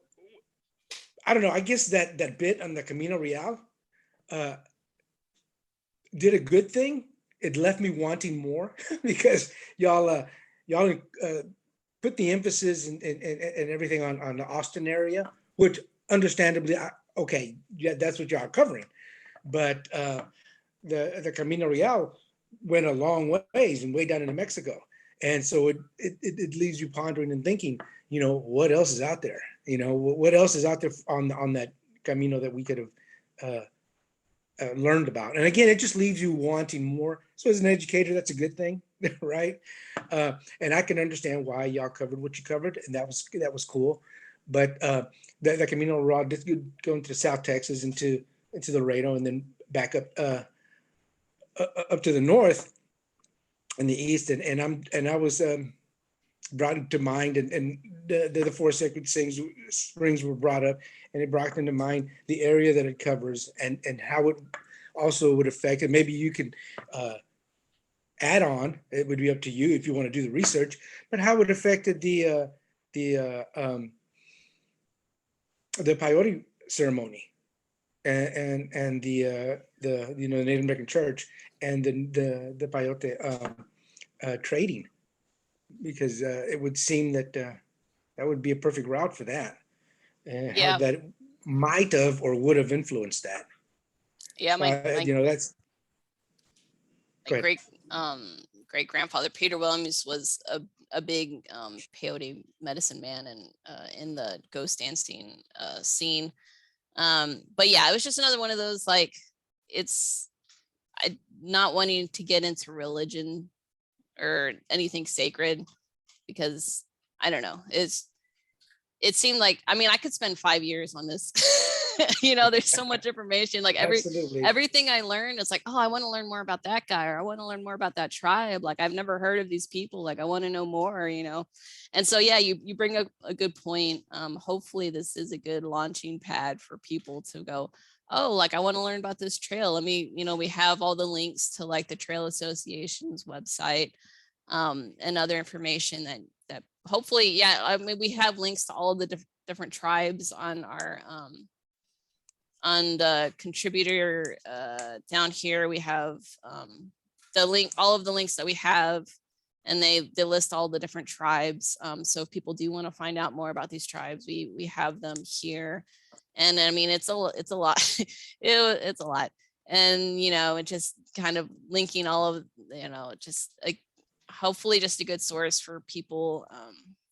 I don't know, I guess that bit on the Camino Real did a good thing. It left me wanting more because y'all put the emphasis and everything on the Austin area, which understandably, okay, yeah, that's what y'all are covering. But the Camino Real went a long ways and way down into Mexico. And so it leaves you pondering and thinking, what else is out there? What else is out there on that Camino that we could have learned about? And again, it just leaves you wanting more. So as an educator, that's a good thing, right? And I can understand why y'all covered what you covered, and that was cool. But the Camino Real did go into South Texas, into the Laredo, and then back up to the north and the east, and I was brought to mind, and the four sacred springs were brought up, and it brought into mind the area that it covers and how it also would affect it. Maybe you could add on. It would be up to you if you want to do the research, but how it affected the peyote ceremony and the Native American church and the peyote trading, because it would seem that that would be a perfect route for that, and how that might have or would have influenced that. Yeah, that's my great grandfather Peter Williams was a big peyote medicine man and in the ghost dancing scene. But yeah, it was just another one of those, like, I not wanting to get into religion or anything sacred, because I don't know, it seemed like, I mean, I could spend 5 years on this You know, there's so much information, like Absolutely. everything I learn is like, oh, I want to learn more about that guy, or I want to learn more about that tribe. Like, I've never heard of these people. Like, I want to know more, you know? And so, yeah, you bring up a good point. Hopefully this is a good launching pad for people to go, oh, like, I want to learn about this trail. Let me, you know, we have all the links to like the Trail Association's website, and other information that hopefully, yeah, I mean, we have links to all of the different tribes on our, on the contributor down here. We have the link, all of the links that we have, and they list all the different tribes. So if people do want to find out more about these tribes, we have them here. And I mean, it's a lot. It's a lot. And, you know, it just kind of linking all of, you know, just like, hopefully just a good source for people.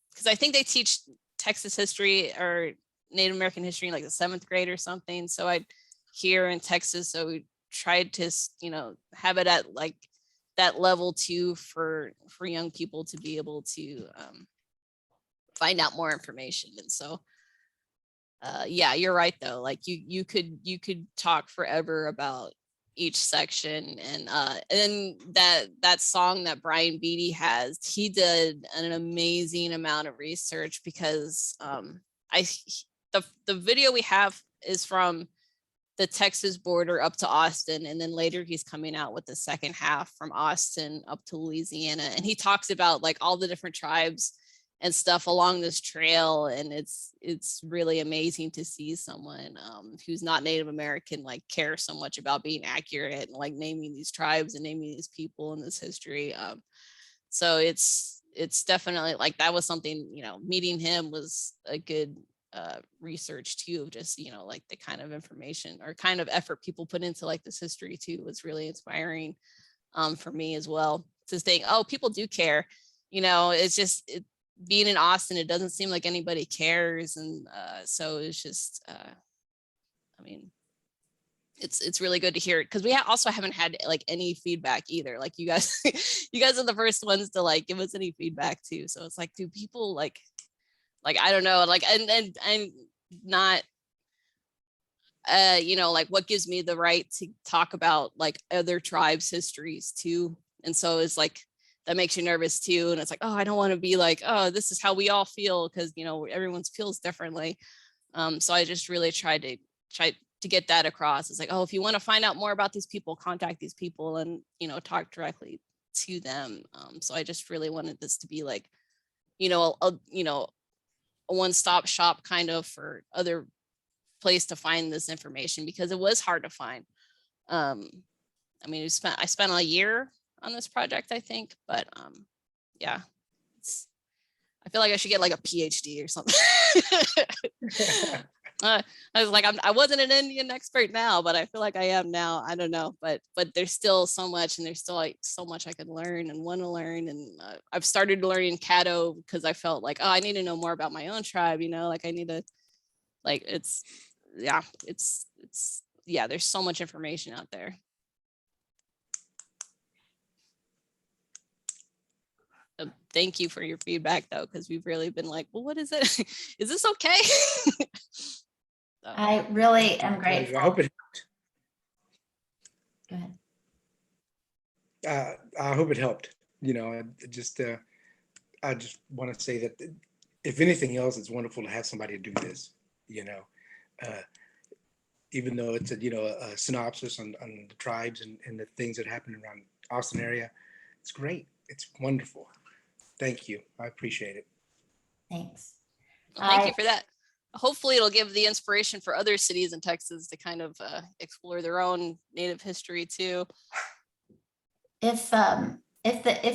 Because I think they teach Texas history or Native American history in like the 7th grade or something. So I here in Texas, so we tried to, you know, have it at like that level too for young people to be able to find out more information. And so yeah, you're right though. Like you could talk forever about each section. And then that song that Brian Beatty has, he did an amazing amount of research, because the video we have is from the Texas border up to Austin, and then later he's coming out with the second half from Austin up to Louisiana, and he talks about like all the different tribes and stuff along this trail. And it's really amazing to see someone who's not Native American like care so much about being accurate and like naming these tribes and naming these people in this history. So it's definitely like, that was something, you know, meeting him was a good research too, of just, you know, like the kind of information or kind of effort people put into like this history too was really inspiring for me as well, to think, oh, people do care. You know, it's just being in Austin, it doesn't seem like anybody cares. And so it's just, I mean, it's really good to hear it, because we also haven't had like any feedback either. Like you guys, you guys are the first ones to like give us any feedback too. So it's like, do people like I don't know, like and not you know, like what gives me the right to talk about like other tribes' histories too. And so it's like, that makes you nervous too. And it's like, oh, I don't want to be like, oh, this is how we all feel, because, you know, everyone feels differently. So I just really try to get that across. It's like, oh, if you want to find out more about these people, contact these people and, you know, talk directly to them. So I just really wanted this to be like, you know, a one-stop shop kind of for other place to find this information, because it was hard to find. I mean, I spent a year on this project, I think, but yeah, I feel like I should get like a PhD or something. I was like, I wasn't an Indian expert now, but I feel like I am now. I don't know, but there's still so much, and there's still like so much I could learn and want to learn. And I've started learning Caddo because I felt like, oh, I need to know more about my own tribe. You know, like I need to, like it's yeah, there's so much information out there. Thank you for your feedback though, because we've really been like, well, what is it? Is this okay? So. I really am grateful. I hope it. Go ahead. I hope it helped. You know, I just want to say that if anything else, it's wonderful to have somebody do this. You know, even though it's a synopsis on the tribes and the things that happen around Austin area, it's great. It's wonderful. Thank you. I appreciate it. Thanks. Well, thank you for that. Hopefully it'll give the inspiration for other cities in Texas to kind of explore their own Native history too. If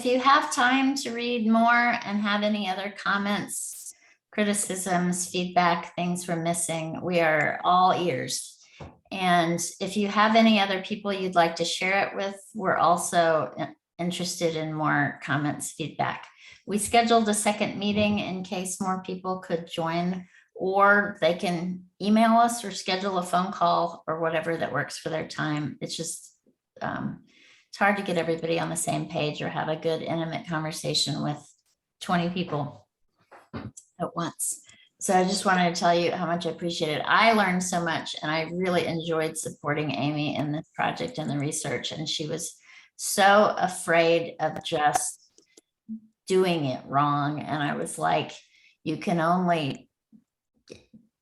you have time to read more and have any other comments, criticisms, feedback, things we're missing, we are all ears. And if you have any other people you'd like to share it with, we're also interested in more comments, feedback. We scheduled a second meeting in case more people could join, or they can email us or schedule a phone call or whatever that works for their time. It's just, it's hard to get everybody on the same page or have a good intimate conversation with 20 people at once. So I just wanted to tell you how much I appreciate it. I learned so much and I really enjoyed supporting Amy in this project and the research. And she was so afraid of just doing it wrong. And I was like, you can only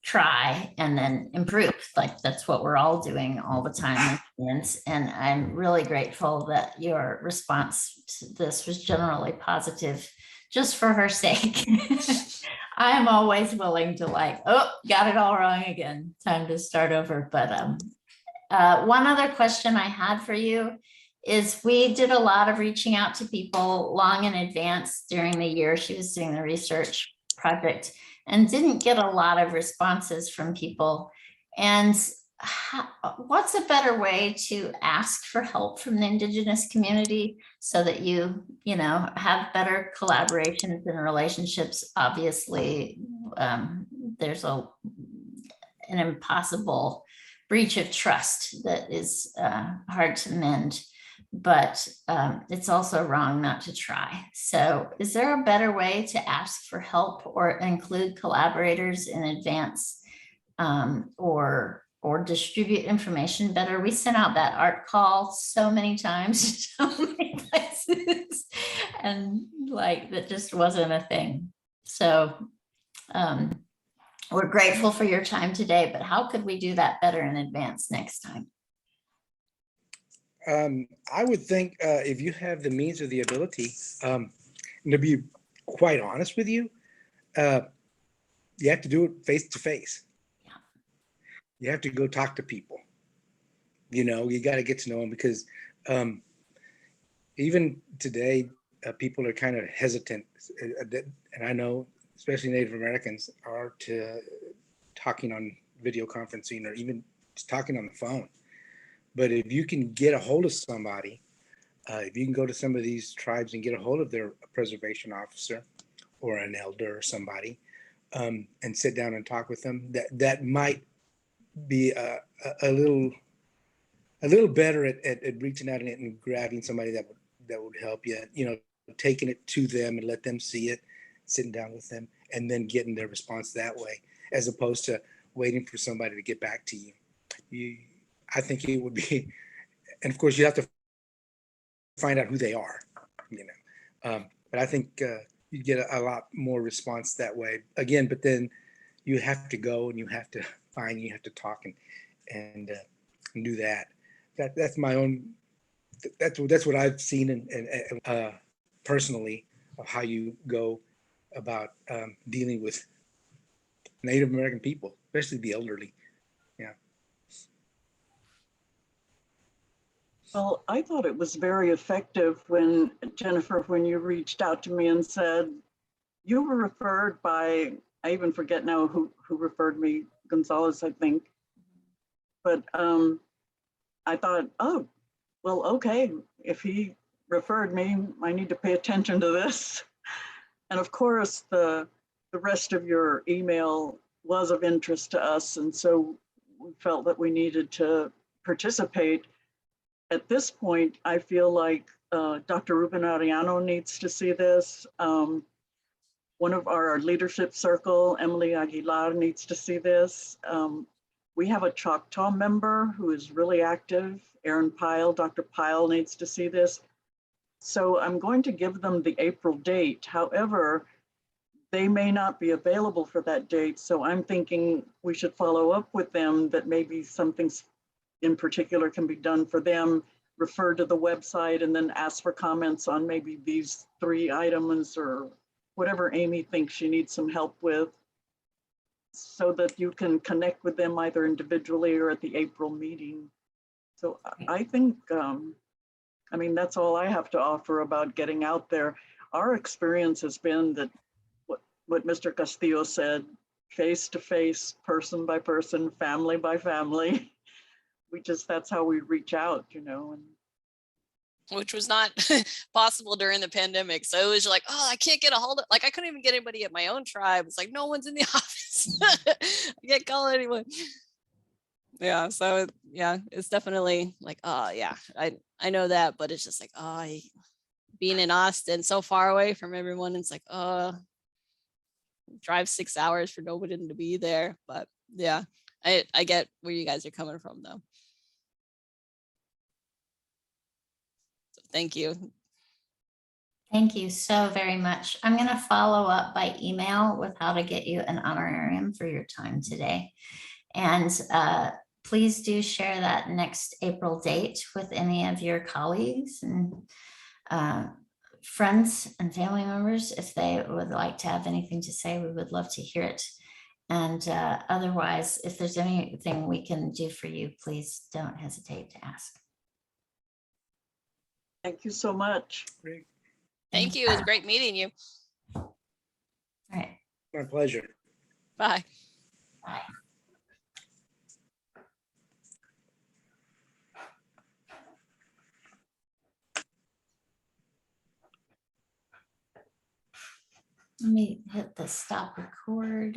try and then improve. Like that's what we're all doing all the time. And I'm really grateful that your response to this was generally positive just for her sake. I am always willing to like, oh, got it all wrong again. Time to start over. But one other question I had for you is we did a lot of reaching out to people long in advance during the year she was doing the research project and didn't get a lot of responses from people. And what's a better way to ask for help from the Indigenous community so that you know, have better collaborations and relationships? Obviously, there's an impossible breach of trust that is hard to mend, but it's also wrong not to try. So is there a better way to ask for help or include collaborators in advance, or distribute information better? We sent out that art call so many times to so many places, and like that just wasn't a thing. So we're grateful for your time today, but how could we do that better in advance next time? I would think if you have the means or the ability, and to be quite honest with you, you have to do it face to face. You have to go talk to people. You know, you got to get to know them because even today, people are kind of hesitant. And I know, especially Native Americans, are to talking on video conferencing or even just talking on the phone. But if you can get a hold of somebody, if you can go to some of these tribes and get a hold of their preservation officer or an elder or somebody, and sit down and talk with them, that might be a little better at reaching out and grabbing somebody that would help you. You know, taking it to them and let them see it, sitting down with them, and then getting their response that way, as opposed to waiting for somebody to get back to you. I think it would be, and of course you have to find out who they are, you know. But I think you get a lot more response that way. Again, but then you have to go and you have to find, you have to talk and do that. That's my own. That's what I've seen and personally of how you go about dealing with Native American people, especially the elderly. Yeah. Well, I thought it was very effective when, Jennifer, when you reached out to me and said, you were referred by, I even forget now who referred me, Gonzalez, I think. But I thought, oh, well, okay, if he referred me, I need to pay attention to this. And of course, the rest of your email was of interest to us. And so we felt that we needed to participate. At this point, I feel like Dr. Ruben Ariano needs to see this. One of our leadership circle, Emily Aguilar, needs to see this. We have a Choctaw member who is really active, Aaron Pyle. Dr. Pyle needs to see this. So I'm going to give them the April date. However, they may not be available for that date. So I'm thinking we should follow up with them that maybe something in particular can be done for them, refer to the website and then ask for comments on maybe these 3 items or whatever Amy thinks she needs some help with, so that you can connect with them either individually or at the April meeting. So I think, I mean, that's all I have to offer about getting out there. Our experience has been that what Mr. Castillo said, face to face, person by person, family by family. That's how we reach out, you know. And which was not possible during the pandemic. So it was like, oh, I can't get a hold of, like, I couldn't even get anybody at my own tribe. It's like, no one's in the office. I can't call anyone. Yeah. So yeah, it's definitely like, oh yeah, I know that, but it's just like, being in Austin, so far away from everyone. It's like, drive 6 hours for nobody to be there. But yeah, I get where you guys are coming from though. So thank you. Thank you so very much. I'm going to follow up by email with how to get you an honorarium for your time today. And please do share that next April date with any of your colleagues and friends and family members. If they would like to have anything to say, we would love to hear it. And otherwise, if there's anything we can do for you, please don't hesitate to ask. Thank you so much. Great. Thank you. It was great meeting you. All right. My pleasure. Bye. Bye. Let me hit the stop record.